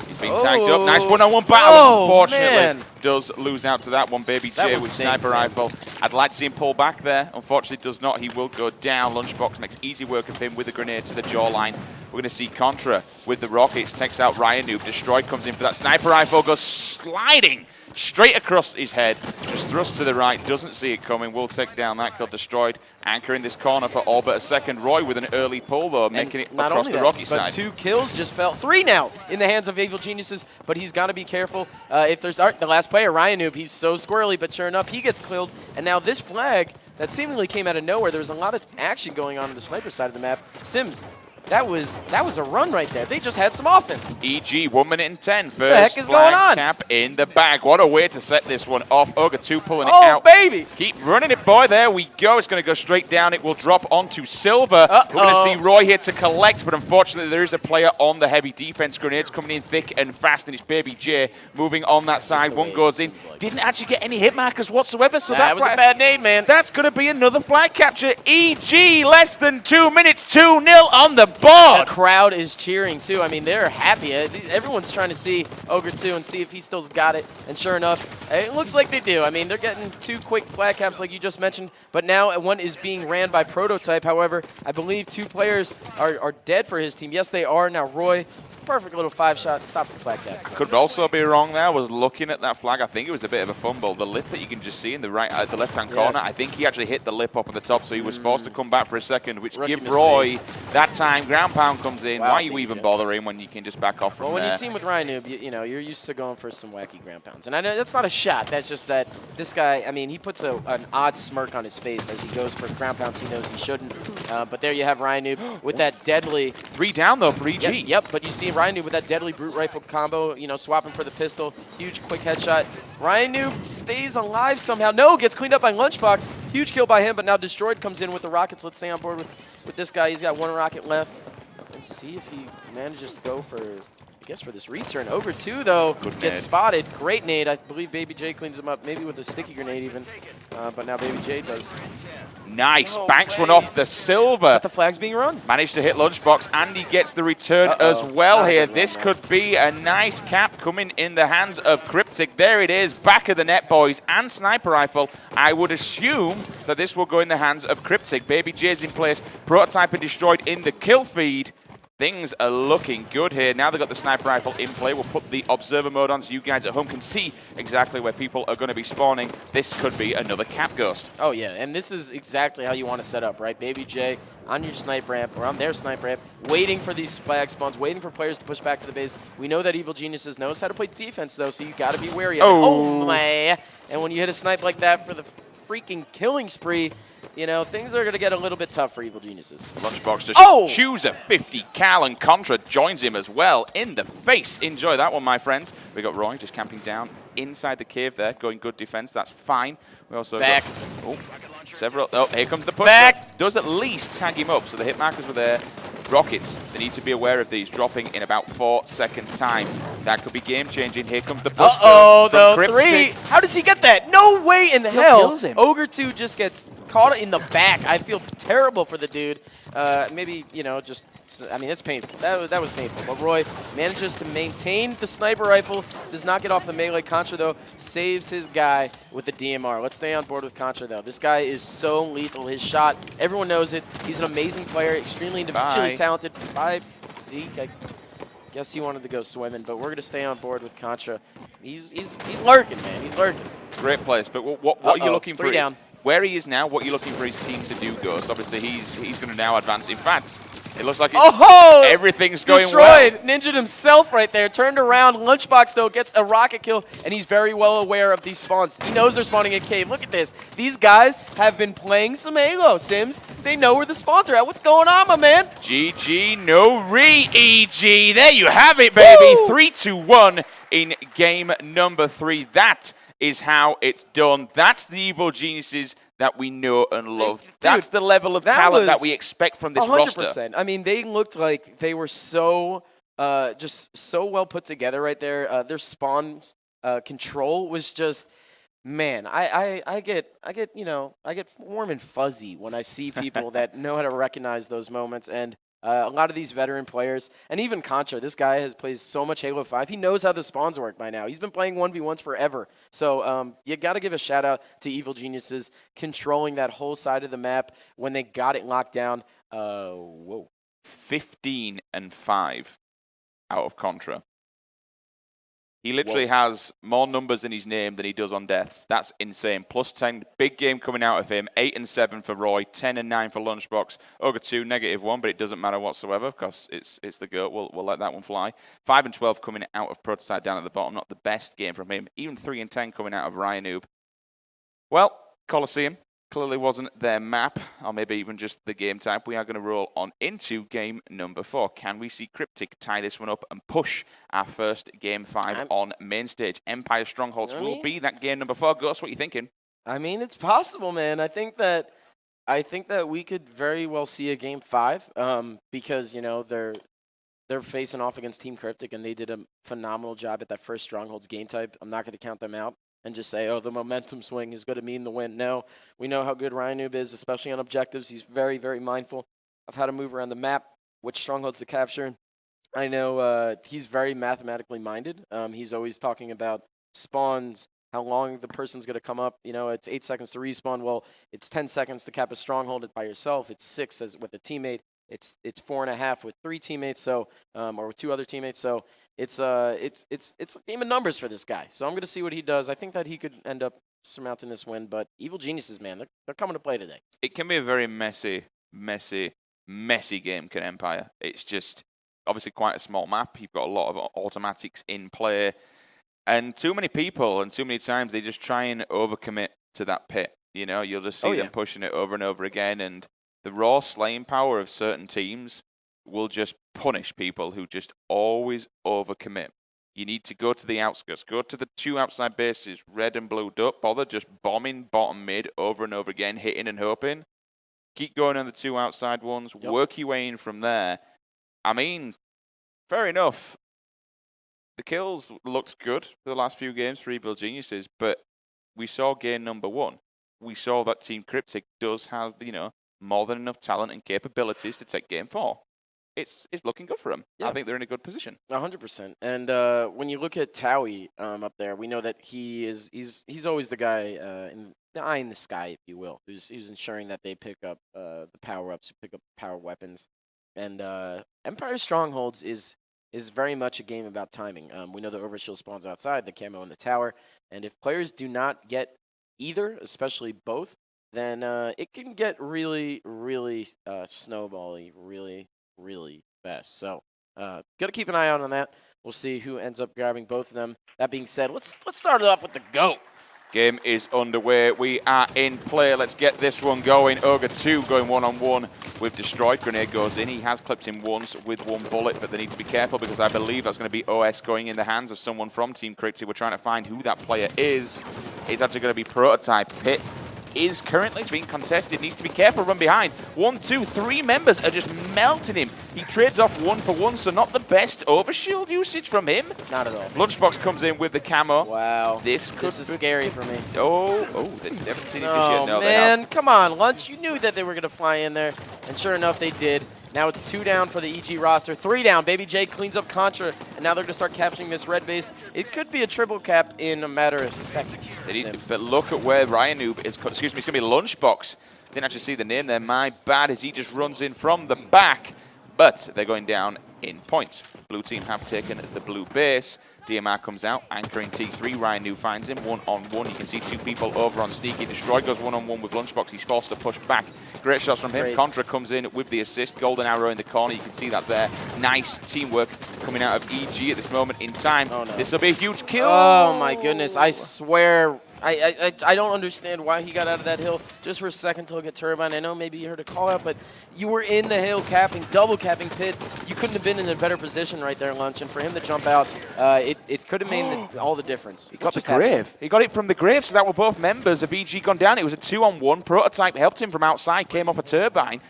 he's being tagged up. Nice one-on-one battle. Oh, Unfortunately, man. Does lose out to that one. Baby That J one with stinks, sniper man. rifle. I'd like to see him pull back there. Unfortunately, does not. He will go down. Lunchbox makes easy work of him with a grenade to the jawline. We're going to see Contra with the rockets. Takes out Ryan Noob. Destroyed comes in for that sniper rifle. Goes sliding straight across his head. Just thrust to the right. Doesn't see it coming. Will take down that kill. Destroyed. Anchoring this corner for all but a second. Roy with an early pull, though, making it not across only the that, rocky but side. 2 kills just fell. 3 now in the hands of Evil Geniuses, but he's got to be careful. If there's the last player, Ryan Noob, he's so squirrely, but sure enough, he gets killed. And now this flag that seemingly came out of nowhere, there was a lot of action going on the sniper side of the map. Sims, that was a run right there. They just had some offense. EG, 1 minute and 10. First the heck is flag going on? cap in the bag. What a way to set this one off. Ogre 2 pulling it Oh, out. baby. Keep running it, boy. There we go. It's going to go straight down. It will drop onto Silver. We're going to see Roy here to collect, but unfortunately there is a player on the heavy defense. Grenades coming in thick and fast, and it's Baby J moving on that side. One goes in. Didn't actually get any hit markers whatsoever, so That was a bad nade, man. That's going to be another flag capture. EG, less than 2 minutes, 2-0 on the board. The crowd is cheering too. I mean, they're happy. Everyone's trying to see Ogre 2 and see if he still's got it. And sure enough, it looks like they do. I mean, they're getting 2 quick flag caps like you just mentioned, but now one is being ran by Prototype. However, I believe 2 players are dead for his team. Yes, they are. Now Roy, perfect little 5-shot, stops the flag cap. Could also be wrong there. Was looking at that flag. I think it was a bit of a fumble. The lip that you can just see in the the left-hand corner. I think he actually hit the lip up at the top, so he was forced to come back for a second, which Rookie give Roy that time. Ground pound comes in. Wow, Why are you Baby even J. bothering when you can just back off from Well, when there? you team with Ryan Noob, you know, you're used to going for some wacky ground pounds. And I know that's not a shot. That's just that this guy, I mean, he puts an odd smirk on his face as he goes for ground pounds he knows he shouldn't. But there you have Ryan Noob with that deadly. 3 down, though, for EG. Yep, but you see him Ryan Noob with that deadly brute rifle combo, swapping for the pistol. Huge quick headshot. Ryan Noob stays alive somehow. No, gets cleaned up by Lunchbox. Huge kill by him, but now Destroyed comes in with the rockets. Let's stay on board with this guy. He's got 1 rocket left. And see if he manages to go for, I guess, for this return. Ogre 2, though, gets spotted. Great nade. I believe Baby J cleans him up, maybe with a sticky grenade even. But now Baby J does. Nice. Banks one off the silver. But the flag's being run. Managed to hit Lunchbox, and he gets the return as well here. This could be a nice cap coming in the hands of CryptiK. There it is, back of the net, boys, and sniper rifle. I would assume that this will go in the hands of CryptiK. Baby J's in place, prototype and Destroyed in the kill feed. Things are looking good here. Now they've got the sniper rifle in play. We'll put the observer mode on so you guys at home can see exactly where people are going to be spawning. This could be another cap ghost. Oh, yeah, and this is exactly how you want to set up, right? Baby J on your snipe ramp, or on their snipe ramp, waiting for these flag spawns, waiting for players to push back to the base. We know that Evil Geniuses knows how to play defense, though, so you got to be wary of it. Oh, my. And when you hit a snipe like that for the freaking killing spree, things are going to get a little bit tough for Evil Geniuses. Lunchbox just choose a 50 cal, and Contra joins him as well in the face. Enjoy that one, my friends. We got Roy just camping down inside the cave there, going good defense. That's fine. We also got several. Oh, here comes the push. Does at least tag him up, so the hit markers were there. Rockets, they need to be aware of these dropping in about 4 seconds time. That could be game changing. Here comes the push. Though 3. How does he get that? No way in hell. Kills him. Ogre 2 just gets caught in the back. I feel terrible for the dude. Maybe, it's painful. That was painful. But Roy manages to maintain the sniper rifle. Does not get off the melee. Contra, though, saves his guy with the DMR. Let's stay on board with Contra, though. This guy is so lethal. His shot, everyone knows it. He's an amazing player, extremely individually talented. Bye, Zeke. I guess he wanted to go swimming, but we're going to stay on board with Contra. He's lurking, man. He's lurking. Great place. But what are you looking for? 3 down. Where he is now, what are you looking for his team to do, Ghost? Obviously, he's going to now advance. In fact, it looks like everything's going Destroyed. well. Ninja'd himself right there. Turned around. Lunchbox, though, gets a rocket kill, and he's very well aware of these spawns. He knows they're spawning in cave. Look at this. These guys have been playing some Halo, Sims. They know where the spawns are at. What's going on, my man? GG, no re-EG. There you have it, baby. 3-2-1 in game number 3. That is how it's done. That's the Evil Geniuses that we know and love. Dude, that's the level of talent that we expect from this 100%. roster. I mean, they looked like they were so just so well put together right there. Their spawn control was just, man, I get warm and fuzzy when I see people that know how to recognize those moments. And a lot of these veteran players, and even Contra, this guy has played so much Halo 5. He knows how the spawns work by now. He's been playing 1v1s forever. So you got to give a shout out to Evil Geniuses controlling that whole side of the map when they got it locked down. 15-5 out of Contra. He literally has more numbers in his name than he does on deaths. That's insane. Plus 10, big game coming out of him. 8-7 for Roy, 10-9 for Lunchbox. Ogre 2, -1, but it doesn't matter whatsoever because it's the GOAT. We'll let that one fly. 5-12 coming out of Prototype down at the bottom. Not the best game from him. Even 3-10 coming out of Ryan Noob. Well, Coliseum clearly wasn't their map, or maybe even just the game type. We are going to roll on into game number 4. Can we see CryptiK tie this one up and push our first game 5 on main stage? Empire Strongholds will be that game number 4. Ghost, what are you thinking? I mean, it's possible, man. I think that we could very well see a game 5 because, they're facing off against Team CryptiK, and they did a phenomenal job at that first Strongholds game type. I'm not going to count them out and just say, oh, the momentum swing is going to mean the win. No, we know how good Ryan Noob is, especially on objectives. He's very, very mindful of how to move around the map, which strongholds to capture. I know he's very mathematically minded. He's always talking about spawns, how long the person's going to come up. It's 8 seconds to respawn. Well, it's 10 seconds to cap a stronghold by yourself. It's 6 with a teammate. It's 4.5 with 3 teammates, or with 2 other teammates. So it's a game of numbers for this guy. So I'm going to see what he does. I think that he could end up surmounting this win. But Evil Geniuses, man, they're coming to play today. It can be a very messy game, can Empire. It's just obviously quite a small map. You've got a lot of automatics in play. And too many people and too many times they just try and overcommit to that pit. You'll just see them pushing it over and over again. And the raw slaying power of certain teams will just punish people who just always overcommit. You need to go to the outskirts. Go to the 2 outside bases, red and blue. Don't bother just bombing bottom mid over and over again, hitting and hoping. Keep going on the 2 outside ones. Yep. Work your way in from there. I mean, fair enough. The kills looked good for the last few games for Evil Geniuses, but we saw game number 1. We saw that Team CryptiK does have, more than enough talent and capabilities to take game 4. It's looking good for them. Yeah. I think they're in a good position. 100%. And when you look at Towie up there, we know that he's always the guy in the eye in the sky, if you will, who's ensuring that they pick up the power-ups, pick up power weapons. And Empire Strongholds is very much a game about timing. We know the overshield spawns outside, the camo in the tower, and if players do not get either, especially both, then it can get really, really snowbally, really fast. So, gotta keep an eye out on that. We'll see who ends up grabbing both of them. That being said, let's start it off with the GOAT. Game is underway. We are in play. Let's get this one going. Ogre 2 going one-on-one with Destroyed. Grenade goes in. He has clipped him once with 1 bullet, but they need to be careful because I believe that's going to be OS going in the hands of someone from Team CryptiK. We're trying to find who that player is. It's actually going to be Prototype. Pit is currently being contested. Needs to be careful, run behind. 1, 2, 3 members are just melting him. He trades off 1 for 1, so not the best overshield usage from him. Not at all. Lunchbox comes in with the camo. Wow. This is scary for me. Oh, they haven't seen it just Oh, yet. No, man. Come on, Lunch. You knew that they were going to fly in there, and sure enough, they did. Now it's 2 down for the EG roster, 3 down. Baby J cleans up Contra, and now they're going to start capturing this red base. It could be a triple cap in a matter of seconds. But look at where Ryan Noob is. Excuse me, it's going to be Lunchbox. Didn't actually see the name there. My bad, as he just runs in from the back. But they're going down in points. Blue team have taken the blue base. DMR comes out, anchoring T3. Ryan Noob finds him one-on-one. You can see 2 people over on Sneaky. Destroyed goes one-on-one with Lunchbox. He's forced to push back. Great shots from him. Great. Contra comes in with the assist. Golden arrow in the corner. You can see that there. Nice teamwork coming out of EG at this moment in time. Oh, no. This will be a huge kill. Oh, my goodness. I swear. I don't understand why he got out of that hill just for a second till get turbine. I know maybe you heard a call out, but you were in the hill capping, double capping Pit. You couldn't have been in a better position right there, Lunch. And for him to jump out, it could have made all the difference. He got the grave. He got it from the grave, so that were both members of EG gone down. It was a 2-on-1. Prototype helped him from outside, came off a turbine.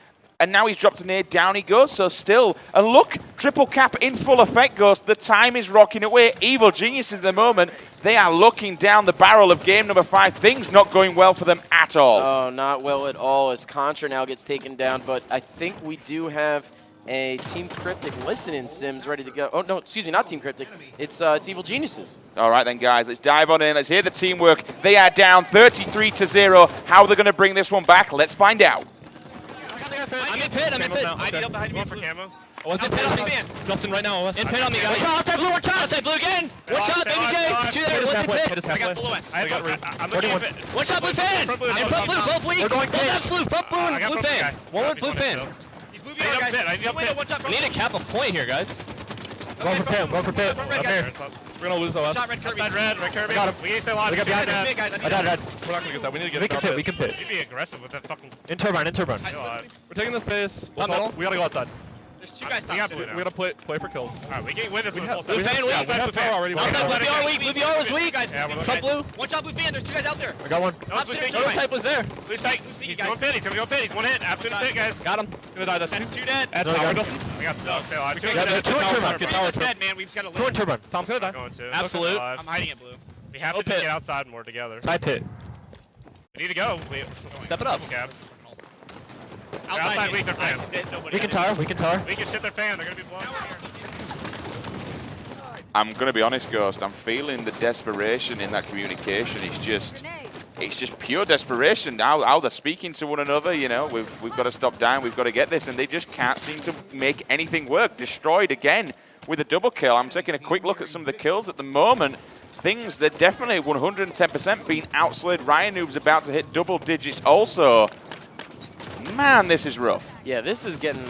And now he's dropped a nade, down he goes, so still. And look, triple cap in full effect goes. The time is rocking away. Evil Geniuses at the moment, they are looking down the barrel of game number 5. Things not going well for them at all. Oh, not well at all as Contra now gets taken down. But I think we do have a Team CryptiK listening Sims ready to go. Oh, no, excuse me, not Team CryptiK. It's Evil Geniuses. All right then, guys, let's dive on in. Let's hear the teamwork. They are down 33-0. How they're going to bring this one back, let's find out. I'm in pit. I need help behind me for camo. What's in pit on me? Justin right now. In pit on me, guys. Outside blue, outside blue again. One shot, Baby J. 2 there. What's in pit? I got full OS. I'm looking at pit. One shot, blue fan. And front blue, both weak. We're going pit. Absolute, front blue fan. One blue fan. He's blue behind, guys. I need to cap a point here, guys. Go for pit. I'm here. We're gonna lose OS. Shot red Kirby. Red Kirby. Got him. We ain't so loud. We got behind him. I died red. We're not gonna get that. We need to get We can pit. We can pit. You be aggressive with that fucking. In turbine. We're taking this base. We gotta go outside. There's 2 guys top. We gotta play for kills. Alright, we can win this with full set. Blue fan weak. We have power already. Blue BR was weak. Top blue. One shot blue fan. There's 2 guys out there. I got one. Type was there. Blue's tight. He's going pit. He's gonna go pit. He's 1 hit. Absolute pit, guys. Got him. Gonna die. That's 2 dead. No, I got We got stuck. There's 2 in turbine. Tom's dead, man. We just gotta live. 2 in turbine. Tom's gonna die. Absolute. I'm hiding it, blue. We have to just get outside more together. Side pit. We need to go. Step it up. Outside weak their fan. We can tar. We can tar. We can shit their fan. They're gonna be blown here. I'm going to be honest, Ghost. I'm feeling the desperation in that communication. It's just pure desperation. How they're speaking to one another, you know, we've got to stop down, we've got to get this, and they just can't seem to make anything work. Destroyed again with a double kill. I'm taking a quick look at some of the kills at the moment. Things that definitely 110% being outslayed. Ryan Noob's about to hit double digits also. Man, this is rough. Yeah, this is getting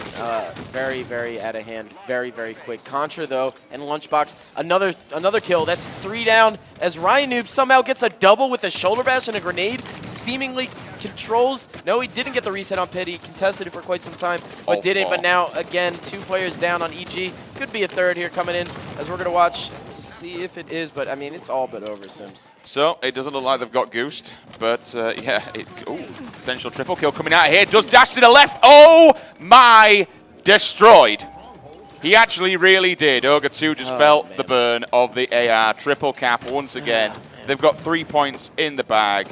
very, very out of hand, very, very quick. Contra, though, and Lunchbox, another kill. That's 3 down as Ryan Noob somehow gets a double with a shoulder bash and a grenade, seemingly controls. No, he didn't get the reset on Pit. He contested it for quite some time, but didn't. But now, again, 2 players down on EG. Could be a third here coming in, as we're going to watch to see if it is. But, I mean, it's all but over, Sims. So, it doesn't look like they've got goosed, but yeah, potential triple kill coming out here. Does dash to the left. Oh my, destroyed. He actually really did. Ogre 2 just felt the burn of the AR. Triple cap once again. They've got 3 points in the bag.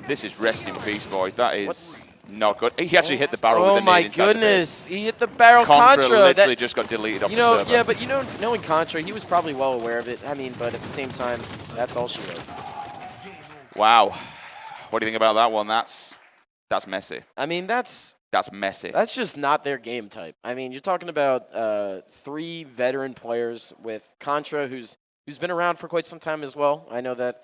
This is rest in peace, boys. That is not good. He actually hit the barrel with a nade inside the base. Oh my goodness, he hit the barrel. Contra Contra literally just got deleted off the server. Yeah, but knowing Contra, he was probably well aware of it. I mean, but at the same time, that's all she wrote. Wow. What do you think about that one? That's messy. I mean, that's messy. That's just not their game type. I mean, you're talking about 3 veteran players with Contra, who's been around for quite some time as well. I know that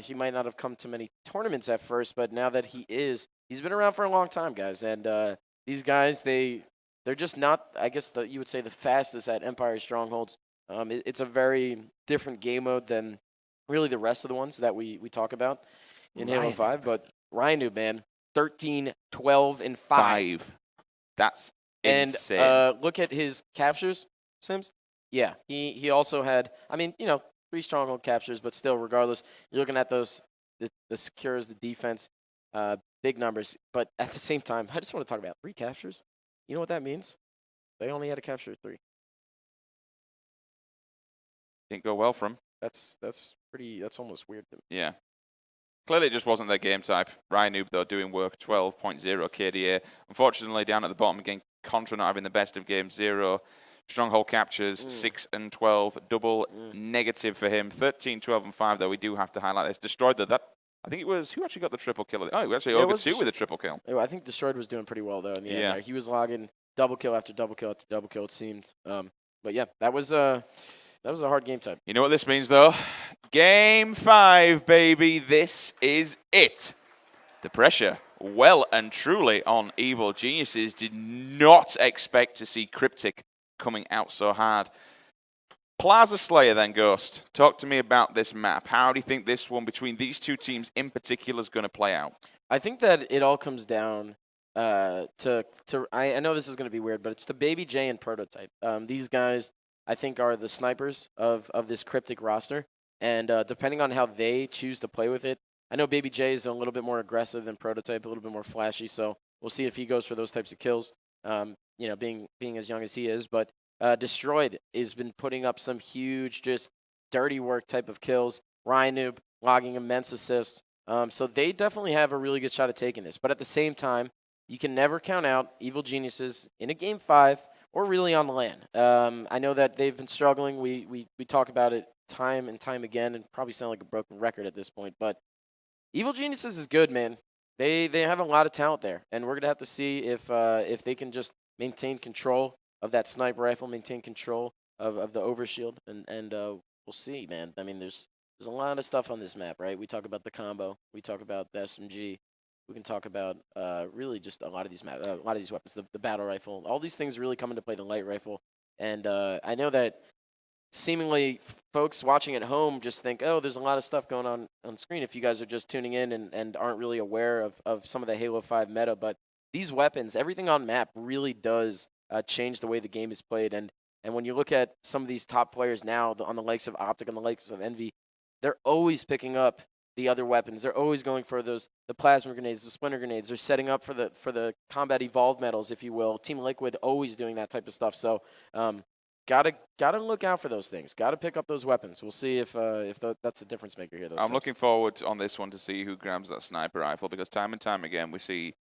he might not have come to many tournaments at first, but now that he's been around for a long time, guys. And these guys, they're just not, I guess you would say, the fastest at Empire Strongholds. It's a very different game mode than really the rest of the ones that we talk about in Halo 5. But Ryan, man, 13, 12, and 5. That's insane. And look at his captures, Sims. Yeah, he also had, I mean, 3 stronghold captures, but still, regardless, you're looking at those, the secures, the defense, big numbers. But at the same time, I just want to talk about 3 captures. You know what that means? They only had to capture 3. Didn't go well for him. That's almost weird to me. Yeah. Clearly it just wasn't their game type. Ryan Noob, though, doing work, 12.0 KDA. Unfortunately, down at the bottom, again, Contra not having the best of games, 0. Stronghold captures, 6 and 12. Double negative for him. 13, 12, and 5, though. We do have to highlight this. Destroyed, though. I think it was, who actually got the triple kill? Oh, it was actually Ogre 2 with a triple kill. I think Destroyed was doing pretty well, though, in the end. He was logging double kill after double kill after double kill, it seemed. But, yeah, that was a hard game type. You know what this means, though? Game 5, baby. This is it. The pressure, well and truly on Evil Geniuses. Did not expect to see CryptiK coming out so hard. Plaza Slayer, then, Ghost. Talk to me about this map. How do you think this one between these 2 teams in particular is going to play out? I think that it all comes down to I know this is going to be weird, but it's to Baby J and Prototype. These guys, I think, are the snipers of this CryptiK roster. And depending on how they choose to play with it, I know Baby J is a little bit more aggressive than Prototype, a little bit more flashy. So we'll see if he goes for those types of kills, being as young as he is. But Destroyed has been putting up some huge, just dirty work type of kills. Ryan Noob logging immense assists. So they definitely have a really good shot at taking this. But at the same time, you can never count out Evil Geniuses in a Game 5 or really on the LAN. I know that they've been struggling. We talk about it time and time again and probably sound like a broken record at this point. But Evil Geniuses is good, man. They have a lot of talent there. And we're going to have to see if they can just maintain control of that sniper rifle, maintain control of the overshield. And we'll see, man. I mean, there's a lot of stuff on this map, right? We talk about the combo. We talk about the SMG. We can talk about really just a lot of these weapons, the battle rifle. All these things really come into play, the light rifle. And I know that seemingly folks watching at home just think, oh, there's a lot of stuff going on screen if you guys are just tuning in and aren't really aware of some of the Halo 5 meta. But these weapons, everything on map really does change the way the game is played. And when you look at some of these top players now, on the likes of Optic, on the likes of Envy, they're always picking up the other weapons. They're always going for the plasma grenades, the splinter grenades. They're setting up for the combat evolved medals, if you will. Team Liquid always doing that type of stuff. So gotta look out for those things. Gotta pick up those weapons. We'll see if that's the difference maker here. I'm looking forward on this one to see who grabs that sniper rifle, because time and time again we see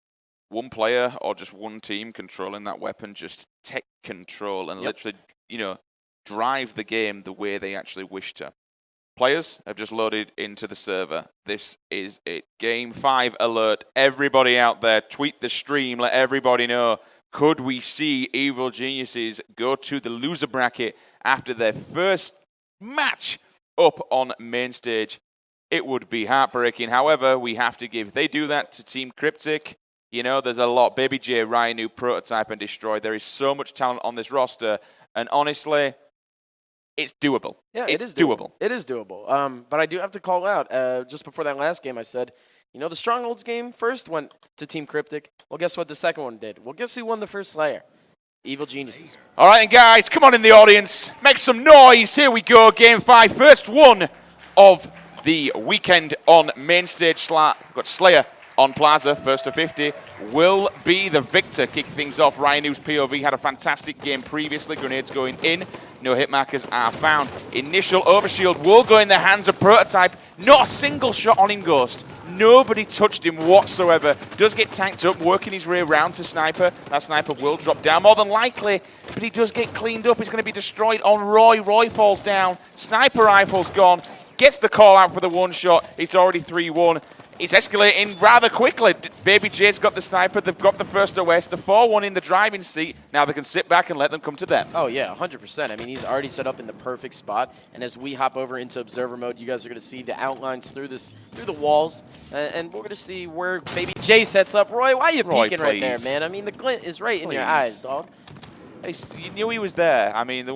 one player or just one team controlling that weapon just take control and literally, drive the game the way they actually wish to. Players have just loaded into the server. This is it. Game 5 alert. Everybody out there, tweet the stream. Let everybody know. Could we see Evil Geniuses go to the loser bracket after their first match up on main stage? It would be heartbreaking. However, we have to give. If they do that to Team CryptiK, there's a lot. Baby J, Ryan, New Prototype, and Destroy. There is so much talent on this roster. And honestly, it's doable. Yeah, it's doable. It is doable. But I do have to call out, just before that last game, I said, You know, the Strongholds game first went to Team CryptiK. Well, guess what the second one did? Well, guess who won the first Slayer? Evil Geniuses. All right, then, guys, come on in the audience. Make some noise. Here we go. Game 5. First one of the weekend on main stage. We've got Slayer on Plaza. First to 50 will be the victor. Kick things off. Ryan Noob's POV had a fantastic game previously. Grenades going in. No hit markers are found. Initial overshield will go in the hands of Prototype. Not a single shot on him, Ghost. Nobody touched him whatsoever. Does get tanked up, working his way around to Sniper. That Sniper will drop down more than likely, but he does get cleaned up. He's going to be destroyed on Roy. Roy falls down. Sniper rifle's gone. Gets the call out for the one shot. It's already 3-1. It's escalating rather quickly. Baby J's got the Sniper. They've got the first OS. The 4-1 in the driving seat. Now they can sit back and let them come to them. Oh, yeah, 100%. I mean, he's already set up in the perfect spot. And as we hop over into Observer mode, you guys are going to see the outlines through the walls. And we're going to see where Baby J sets up. Roy, why are you peeking right there, man? I mean, the glint is right in your eyes, dog. You knew he was there. I mean,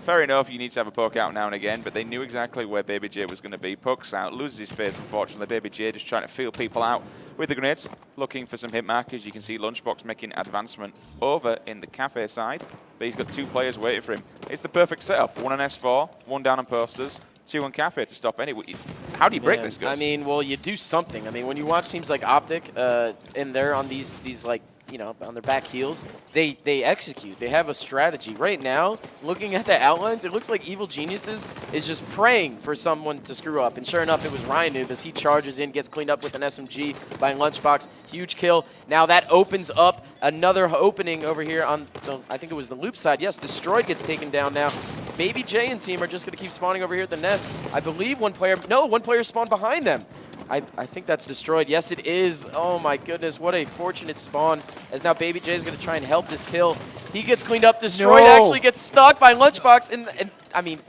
fair enough, you need to have a poke out now and again, but they knew exactly where Baby J was going to be. Pokes out, loses his face, unfortunately. Baby J just trying to feel people out with the grenades, looking for some hit markers. You can see Lunchbox making advancement over in the cafe side, but he's got 2 players waiting for him. It's the perfect setup. 1 on S4, 1 down on posters, 2 on cafe to stop any. How do you break this, Ghost? I mean, well, you do something. I mean, when you watch teams like Optic, and they're on these like, you know, on their back heels, they execute. They have a strategy. Right now, looking at the outlines, it looks like Evil Geniuses is just praying for someone to screw up. And sure enough, it was Ryan Noob as he charges in, gets cleaned up with an SMG by Lunchbox. Huge kill. Now that opens up another opening over here on the, I think it was the loop side. Yes, Destroyed gets taken down now. Baby J and team are just going to keep spawning over here at the nest. I believe one player spawned behind them. I think that's Destroyed. Yes, it is. Oh, my goodness. What a fortunate spawn. As now Baby J is going to try and help this kill. He gets cleaned up. Destroyed actually gets stuck by Lunchbox. And I mean,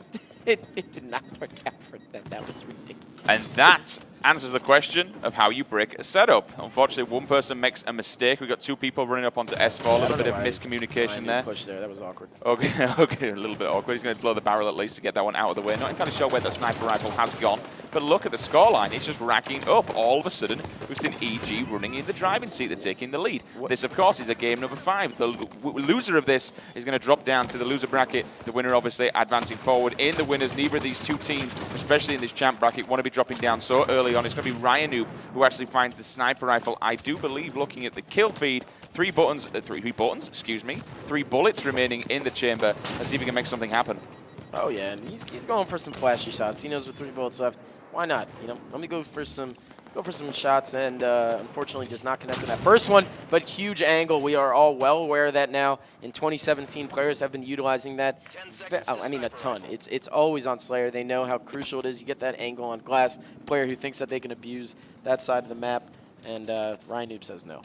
it did not work out for them. That was ridiculous. And that answers the question of how you break a setup. Unfortunately, one person makes a mistake. We've got 2 people running up onto S4. A little bit of miscommunication there. Push there. That was awkward. Okay, a little bit awkward. He's going to blow the barrel at least to get that one out of the way. Not entirely sure where that sniper rifle has gone. But look at the scoreline. It's just racking up. All of a sudden, we've seen EG running in the driving seat. They're taking the lead. This, of course, is a game number 5. The loser of this is going to drop down to the loser bracket. The winner, obviously, advancing forward in the winners. Neither of these 2 teams, especially in this champ bracket, want to be dropping down so early on. It's going to be Ryan Noob who actually finds the sniper rifle. I do believe, looking at the kill feed, 3 bullets remaining in the chamber. Let's see if we can make something happen. Oh, yeah, and he's going for some flashy shots. He knows with 3 bullets left, why not? You know, let me go for some shots, and unfortunately does not connect to that first one, but huge angle. We are all well aware of that now. In 2017, players have been utilizing that. I mean, a ton. It's always on Slayer. They know how crucial it is. You get that angle on glass. Player who thinks that they can abuse that side of the map, and Ryan Noob says no.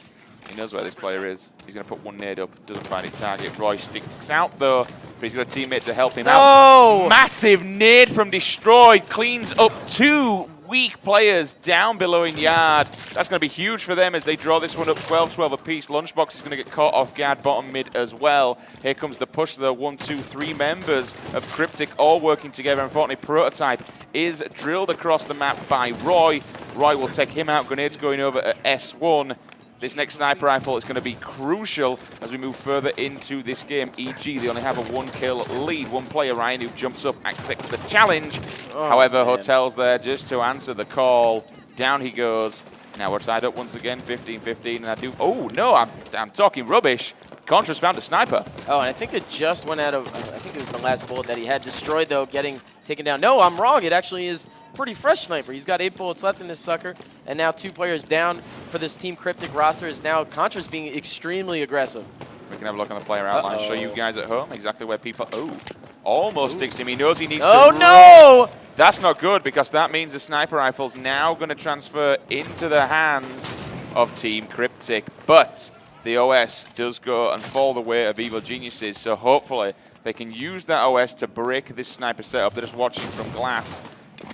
He knows where this player is. He's going to put one nade up. Doesn't find his target. Roy sticks out, though, but he's got a teammate to help him out. Massive nade from Destroyed. Cleans up 2 weak players down below in yard. That's going to be huge for them as they draw this one up 12-12 apiece. Lunchbox is going to get caught off guard bottom mid as well. Here comes the push, though. 1, 2, 3 members of CryptiK all working together. Unfortunately, Prototype is drilled across the map by Roy. Roy will take him out. Grenades going over at S1. This next sniper rifle is going to be crucial as we move further into this game. EG, they only have a 1-kill lead. One player, Ryan, who jumps up, accepts the challenge. However, Hotel's there just to answer the call. Down he goes. Now we're tied up once again, 15-15, and I do... Oh, no, I'm talking rubbish. Contra's found a sniper. Oh, and I think it just went out of... I think it was the last bullet that he had. Destroyed, though, getting taken down. No, I'm wrong. It actually is pretty fresh sniper. He's got 8 bullets left in this sucker, and now 2 players down for this Team CryptiK roster. Is now Contra's being extremely aggressive. We can have a look on the player outline, show you guys at home exactly where people... Oh, almost sticks him. He knows he needs to... Oh, no! That's not good, because that means the sniper rifle's now going to transfer into the hands of Team CryptiK. But the OS does go and fall the way of Evil Geniuses, so hopefully they can use that OS to break this sniper setup. They're just watching from glass.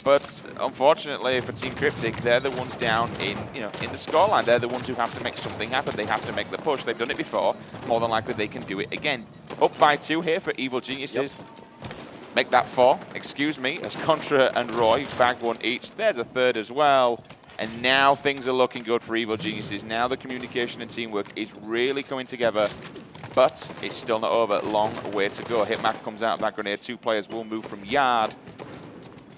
But unfortunately for Team CryptiK, they're the ones down in the scoreline. They're the ones who have to make something happen. They have to make the push. They've done it before. More than likely, they can do it again. Up by 2 here for Evil Geniuses. Yep. Make that 4, excuse me, as Contra and Roy bag 1 each. There's a third as well. And now things are looking good for Evil Geniuses. Now the communication and teamwork is really coming together. But it's still not over. Long way to go. Hitmaker comes out of that grenade. 2 players will move from yard.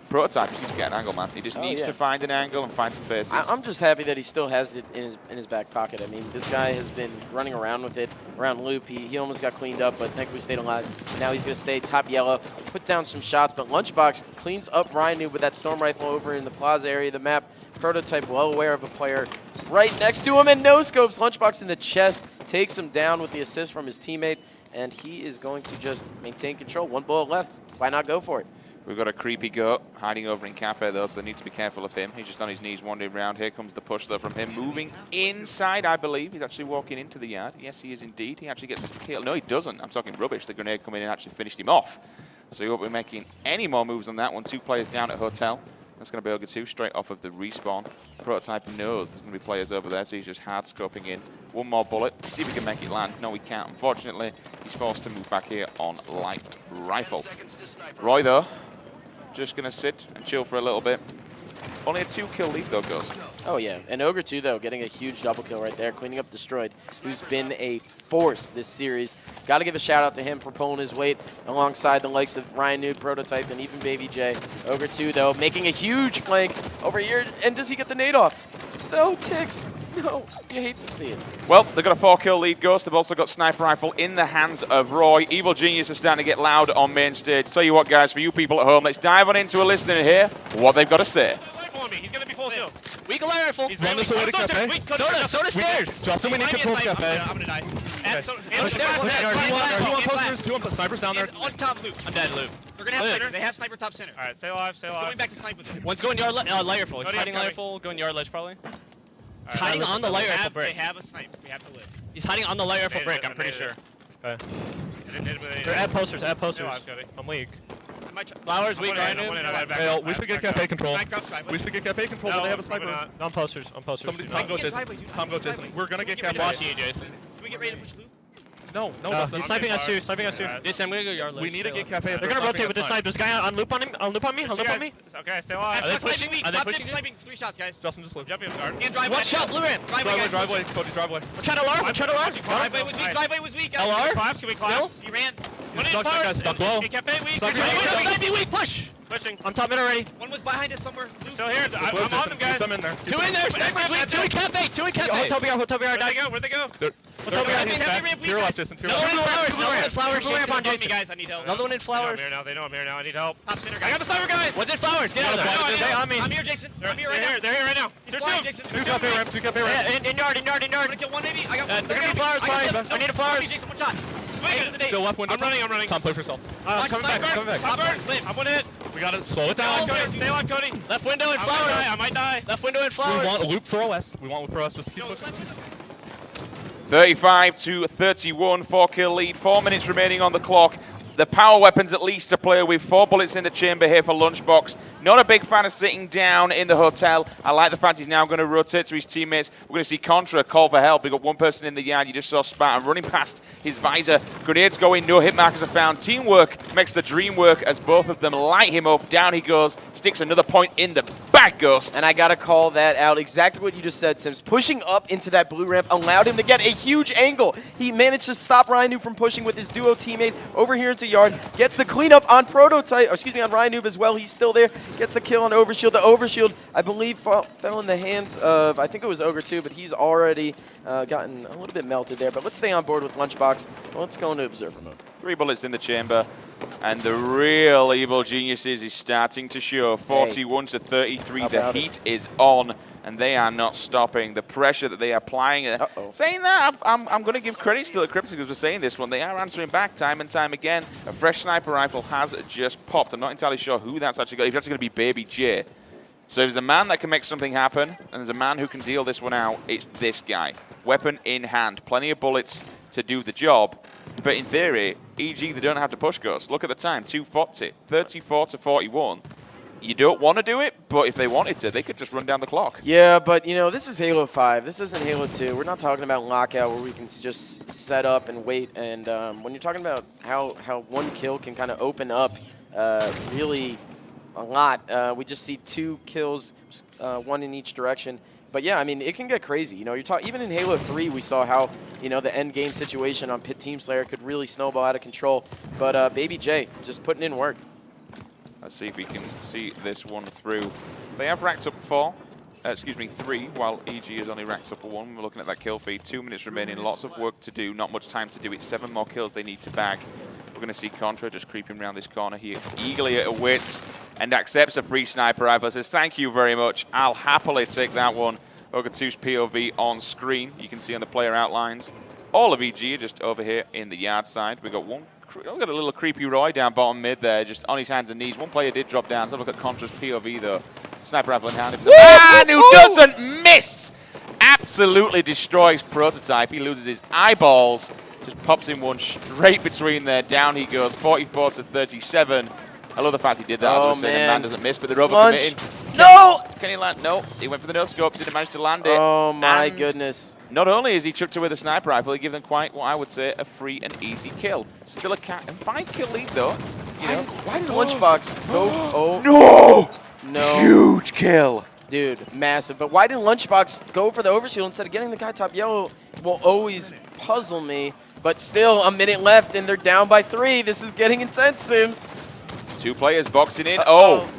Prototype just needs to get an angle, man. He just needs to find an angle and find some faces. I'm just happy that he still has it in his back pocket. I mean, this guy has been running around with it, around loop. He almost got cleaned up, but thankfully stayed alive. Now he's going to stay top yellow, put down some shots, but Lunchbox cleans up Ryan Noob with that storm rifle over in the plaza area of the map. Prototype well aware of a player right next to him and no scopes. Lunchbox in the chest takes him down with the assist from his teammate, and he is going to just maintain control. 1 bullet left. Why not go for it? We've got a creepy goat hiding over in Cafe, though, so they need to be careful of him. He's just on his knees wandering around. Here comes the push, though, from him. Moving inside, I believe. He's actually walking into the yard. Yes, he is indeed. He actually gets a kill. No, he doesn't. I'm talking rubbish. The grenade coming in and actually finished him off. So he won't be making any more moves on that one. 2 players down at Hotel. That's going to be Ogre 2 straight off of the respawn. Prototype knows there's going to be players over there, so he's just hard scoping in. 1 more bullet. See if he can make it land. No, he can't. Unfortunately, he's forced to move back here on light rifle. Roy, though, just going to sit and chill for a little bit. Only a 2-kill lead, though, Ghost. Oh, yeah. And Ogre 2, though, getting a huge double kill right there, cleaning up Destroyed, who's been a force this series. Got to give a shout-out to him for pulling his weight alongside the likes of Ryan Noob, Prototype, and even Baby J. Ogre 2, though, making a huge flank over here. And does he get the nade off? No, Tix. No, you hate to see it. Well, they've got a 4-kill lead, Ghost. They've also got Sniper Rifle in the hands of Roy. Evil Genius is starting to get loud on main stage. Tell you what, guys, for you people at home, let's dive on into a listening and hear what they've got to say. He's gonna be full shield. Weak light rifle. Run this away to Cafe. Soda stairs. Justin, we need control Cafe. I'm gonna die. Two on snipers down there. On top loop. I'm dead, Luke. They're gonna have center. They have sniper top center. All right, stay alive, stay alive. Going back to sniper. One's going yard light rifle. He's Go to hiding him, light Cody. rifle, going yard ledge probably. He's hiding on the light rifle They brick. have a sniper. We have to live. He's hiding on the light rifle Made brick, it, I'm pretty made sure. it. Okay. They're at posters, at posters. Stay alive, Cody. I'm weak. Flowers, weak, I'm Ryan. we should get Cafe control. We should get Cafe control, but they have a sniper. On posters, on posters. Somebody, Tom, go Jason. Tom, go Jason. We're gonna get Cafe. Watching you, Jason. Can we get ready to push loop? No, He's sniping us too, sniping us too. Jason, I'm gonna go yard ledge. We need to get Cafe. They're gonna rotate with this snipe. This guy on loop on him, on loop on me, on loop on me. Okay, stay alive. Are they pushing? Sniping, Are they top pushing dip, you? sniping. 3 shots, guys. Justin, just live. Jump in guard. And driveway. One shot, blue ramp. Driveway, Cody, driveway. We're trying to alarm, we're trying to alarm. Driveway was weak. Driveway was weak. guys. LR? Claps, can we clap? He ran. One in flowers. Stuck low. Get Cafe weak. Snipe weak, push. Pushing. I'm top mid already. One was behind us somewhere. Loop. Still here. I'm on them, guys. Keep them in there. 2 in there, sniper's weak, 2 in cafe, 2 in cafe. Hotel BR, Where'd they go? Hotel BR, Zero left distance. no one in flowers, no one in flowers. Blue ramp on Jason. me, guys. I need help. Another one in flowers. They know I'm here now. I need help. Top center, I guys. got the sniper guys. What's in flowers? Get out of No, there. On me. I'm here, Jason. I'm here right now. They're here right now. He's flying, Jason. Two Cafe ramp. Yeah, in yard. I'm gonna kill one maybe. I got one. they're gonna be flowers, I need a flowers. Jason, one shot. Still left window. I'm running. Tom, play for yourself. Coming back. Top bird. I'm one hit. We gotta slow it down. Stay on, Cody. Left window in I flowers. might die. Left window in We flowers. want a loop for OS. Just keep pushing. 35 to 31, 4-kill lead, 4 minutes remaining on the clock. The power weapons at least to play with. 4 bullets in the chamber here for Lunchbox. Not a big fan of sitting down in the hotel. I like the fact he's now going to rotate to his teammates. We're going to see Contra call for help. We've got one person in the yard. You just saw Spartan running past his visor. Grenades going. No hit markers are found. Teamwork makes the dream work as both of them light him up. Down he goes. Sticks another point in the back, Ghost. And I got to call that out. Exactly what you just said, Sims. Pushing up into that blue ramp allowed him to get a huge angle. He managed to stop Ryan Noob from pushing with his duo teammate over here into yard. Gets the cleanup on Prototype, or excuse me, on Ryan Noob as well. He's still there. Gets the kill on Overshield. The Overshield, I believe, fell in the hands of, I think it was Ogre 2, but he's already gotten a little bit melted there. But let's stay on board with Lunchbox. Let's go into Observer mode. 3 bullets in the chamber. And the real Evil Geniuses is starting to show. 41 to 33. The heat is on, and they are not stopping. The pressure that they are applying. Saying that, I'm going to give credit still to CryptiK because we're saying this one. They are answering back time and time again. A fresh sniper rifle has just popped. I'm not entirely sure who that's actually got. It's actually going to be Baby J. So if there's a man that can make something happen, and there's a man who can deal this one out, it's this guy. Weapon in hand. Plenty of bullets to do the job. But in theory, e.g., they don't have to push Ghost. Look at the time, 2:40, 34 to 41. You don't want to do it, but if they wanted to, they could just run down the clock. Yeah, but, you know, this is Halo 5. This isn't Halo 2. We're not talking about Lockout where we can just set up and wait. And when you're talking about how one kill can kind of open up really a lot. We just see 2 kills, 1 in each direction. But yeah, I mean, it can get crazy. You know, even in Halo 3, we saw how, you know, the end game situation on Pit Team Slayer could really snowball out of control. But Baby J just putting in work. Let's see if we can see this one through. They have racked up 3, while EG has only racked up a 1. We're looking at that kill feed. 2 minutes remaining, lots of work to do, not much time to do it. 7 more kills they need to bag. We're going to see Contra just creeping around this corner here. Eagerly awaits and accepts a free sniper rifle. Says, thank you very much. I'll happily take that one. Ogatu's POV on screen. You can see on the player outlines. All of EG are just over here in the yard side. We've got a little creepy Roy down bottom mid there, just on his hands and knees. One player did drop down. So look at Contra's POV though. Sniper rifle in hand. Man who doesn't miss! Absolutely destroys Prototype. He loses his eyeballs. Just pops in one straight between there. Down he goes, 44 to 37. I love the fact he did that. As I was saying, the man doesn't miss, but they're overcommitting. No! Can he land? No. He went for the no-scope, didn't manage to land it. Oh my And goodness. not only is he chucked away the sniper rifle, he gave them quite what I would say a free and easy kill. Still a 5-kill lead though. You know? Why did Lunchbox go? Oh. No! Huge kill. Dude, massive. But why didn't Lunchbox go for the overshield instead of getting the guy top yellow? Will always puzzle me. But still, a minute left, and they're down by 3. This is getting intense, Sims. 2 players boxing in.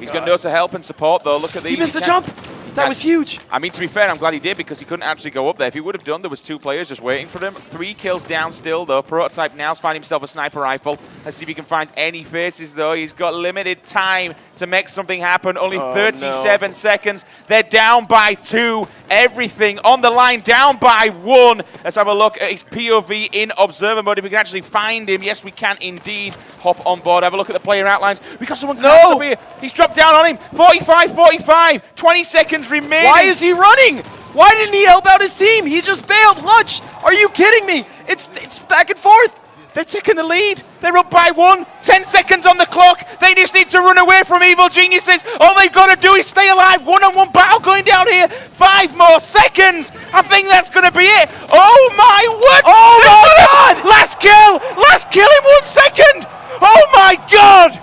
He's going to know to help and support, though. Look at these. He missed the jump. That was huge. I mean, to be fair, I'm glad he did because he couldn't actually go up there. If he would have done, there was 2 players just waiting for him. 3 kills down still, though. Prototype now's finding himself a sniper rifle. Let's see if he can find any faces, though. He's got limited time to make something happen. Only 37 seconds. They're down by 2. Everything on the line, down by 1. Let's have a look at his POV in observer mode. If we can actually find him, yes, we can indeed. Hop on board. Have a look at the player outlines. We got someone. No! Here. He's dropped down on him. 45. 20 seconds remaining. Why is he running? Why didn't he help out his team? He just bailed. Lunch, are you kidding me? It's back and forth. They're taking the lead. They're up by 1. 10 seconds on the clock. They just need to run away from Evil Geniuses. All they've got to do is stay alive. 1-on-1 battle going down here. 5 more seconds. I think that's going to be it. Oh my word. Oh my God. Last kill in 1 second. Oh my God.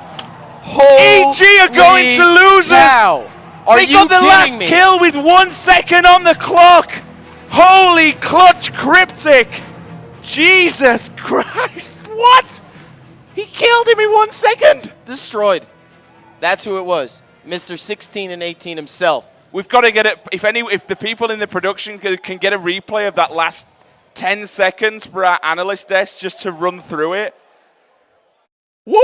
EG are going to lose us. They got the last kill with 1 second on the clock. Holy clutch, CryptiK. Jesus Christ, what? He killed him in 1 second. Destroyed. That's who it was. Mr. 16 and 18 himself. We've got to get it. If the people in the production can get a replay of that last 10 seconds for our analyst desk just to run through it. Woo!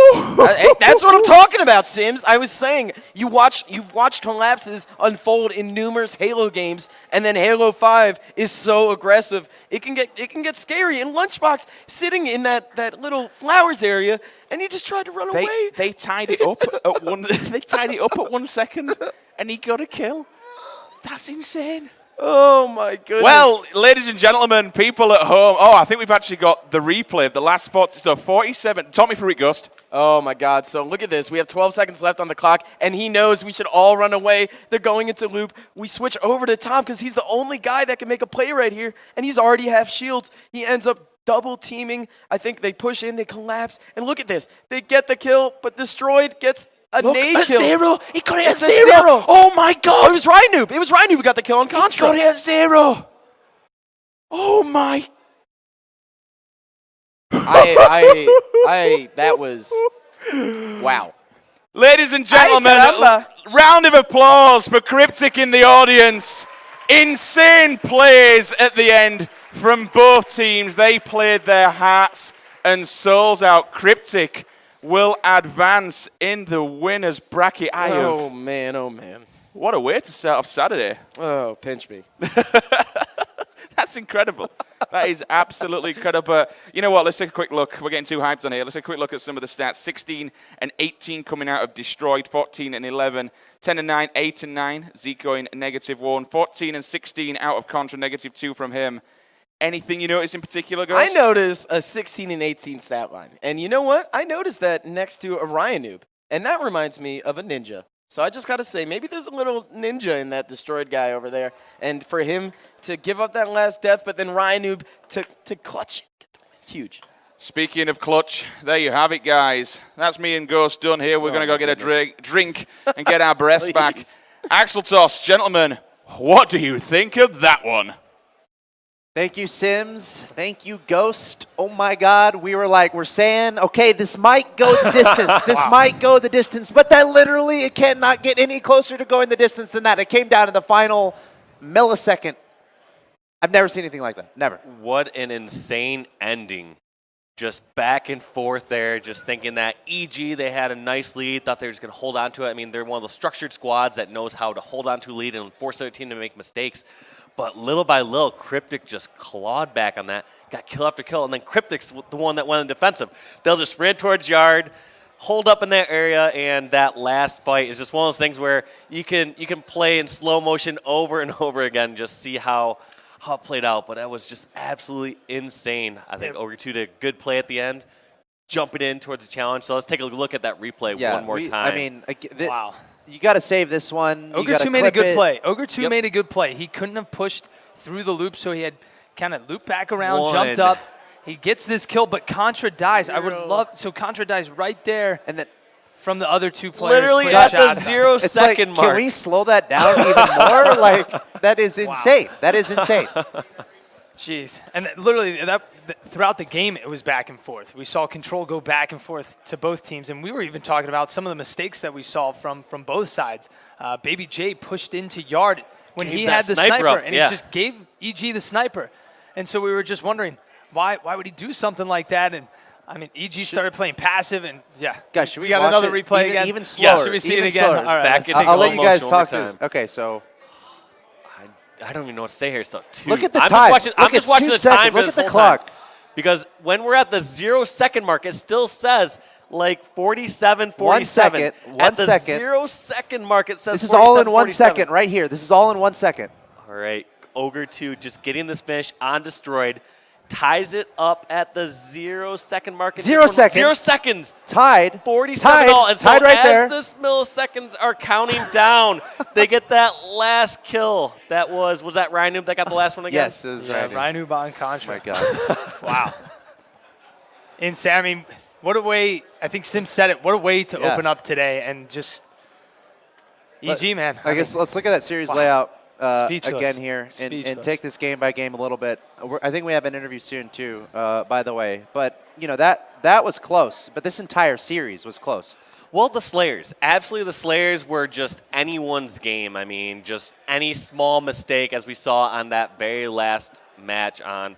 That's what I'm talking about, Sims. I was saying you've watched collapses unfold in numerous Halo games, and then Halo 5 is so aggressive. It can get scary. And Lunchbox sitting in that little flowers area, and he just tried to run away. They tied it up at 1. They tied it up at 1 second, and he got a kill. That's insane. Oh my goodness. Well, ladies and gentlemen, people at home. Oh, I think we've actually got the replay of the last 40. So 47. Talk me through it, Gust. Oh my God. So look at this. We have 12 seconds left on the clock, and he knows we should all run away. They're going into loop. We switch over to Tom because he's the only guy that can make a play right here, and he's already half shields. He ends up double teaming. I think they push in, they collapse, and look at this. They get the kill, but Destroyed gets a nade kill. 0. He got it at It's 0. Oh my God. Oh, it was Rynoob. It was Rynoob who got the kill on Contra. He got it at 0. Oh my. That was, wow. Ladies and gentlemen, round of applause for CryptiK in the audience. Insane plays at the end from both teams. They played their hearts and souls out. CryptiK will advance in the winners bracket. Oh man, oh man. What a way to start off Saturday. Oh, pinch me. That's incredible. That is absolutely incredible. But you know what? Let's take a quick look. We're getting too hyped on here. Let's take a quick look at some of the stats. 16 and 18 coming out of Destroyed. 14 and 11. 10 and 9. 8 and 9. Zeke going -1. 14 and 16 out of Contra. -2 from him. Anything you notice in particular, guys? I noticed a 16 and 18 stat line. And you know what? I noticed that next to a Rynoob. And that reminds me of a ninja. So I just got to say, maybe there's a little ninja in that Destroyed guy over there. And for him to give up that last death, but then Rynoob to clutch, get the win. Huge. Speaking of clutch, there you have it, guys. That's me and Ghost done here. We're Oh going to go my get a goodness. drink and get our breaths back. Please. Axel Toss, gentlemen, what do you think of that one? Thank you, Sims. Thank you, Ghost. Oh my God, we're saying, okay, this might go the distance. This might go the distance, but that literally, it cannot get any closer to going the distance than that. It came down to the final millisecond. I've never seen anything like that. Never. What an insane ending. Just back and forth there, just thinking that EG, they had a nice lead, thought they were just going to hold on to it. I mean, they're one of those structured squads that knows how to hold on to a lead and force their team to make mistakes. But little by little, CryptiK just clawed back on that, got kill after kill, and then CryptiK's the one that went in defensive. They'll just sprint towards yard, hold up in that area, and that last fight is just one of those things where you can play in slow motion over and over again, just see how it played out. But that was just absolutely insane. I think Ogre 2 did a good play at the end, jumping in towards the challenge. So let's take a look at that replay one more time. I mean, Wow. you got to save this one. Ogre 2 made a good play. Ogre 2 made a good play. He couldn't have pushed through the loop, so he had kind of looped back around, jumped up. He gets this kill, but Contra dies. I would love – so Contra dies right there And then from the other two players. Literally putting at the shots on. 0 it's like, second mark. can we slow that down even more? Like, that is insane. That is insane. Jeez. And literally, throughout the game, it was back and forth. We saw control go back and forth to both teams, and we were even talking about some of the mistakes that we saw from both sides. Baby J pushed into yard when he that had the sniper sniper, up, and yeah. he just gave EG the sniper. And so we were just wondering, why would he do something like that? And I mean, EG started playing passive, and yeah. Guys, should we got watch another it replay even, again? even slower? Should we see even it again? slower. All right, Back let's into see. I'll let slow you guys motion talk one more through this. Okay, so I don't even know what to say here. So look at the I'm time. I'm just watching the time. Look this at the whole time. clock. Because when we're at the 0 second mark, it still says like 47, 47. 1 second. At the 1 second. 0 second mark, it says This is all in 1 47. second right here. This is all in 1 second. All right, Ogre 2 just getting this finish on Destroyed. Ties it up at the 0 second mark. 0 seconds. 0 seconds. Tied. 47 tied, all. And so tied right as there. this milliseconds are counting down, they get that last kill. That was that Ryan Noob that got the last one again? Yes, it was right. Ryan Uban Contra. My God. Wow. Insane. I mean, what a way, I think Sim said it, what a way to Yeah. open up today and just EG, man. I guess let's look at that series layout Speechless. again here and Speechless. take this game by game a little bit. I think we have an interview soon too, by the way. But you know that was close. But this entire series was close. Well, the Slayers. Absolutely, the Slayers were just anyone's game. I mean, just any small mistake, as we saw on that very last match on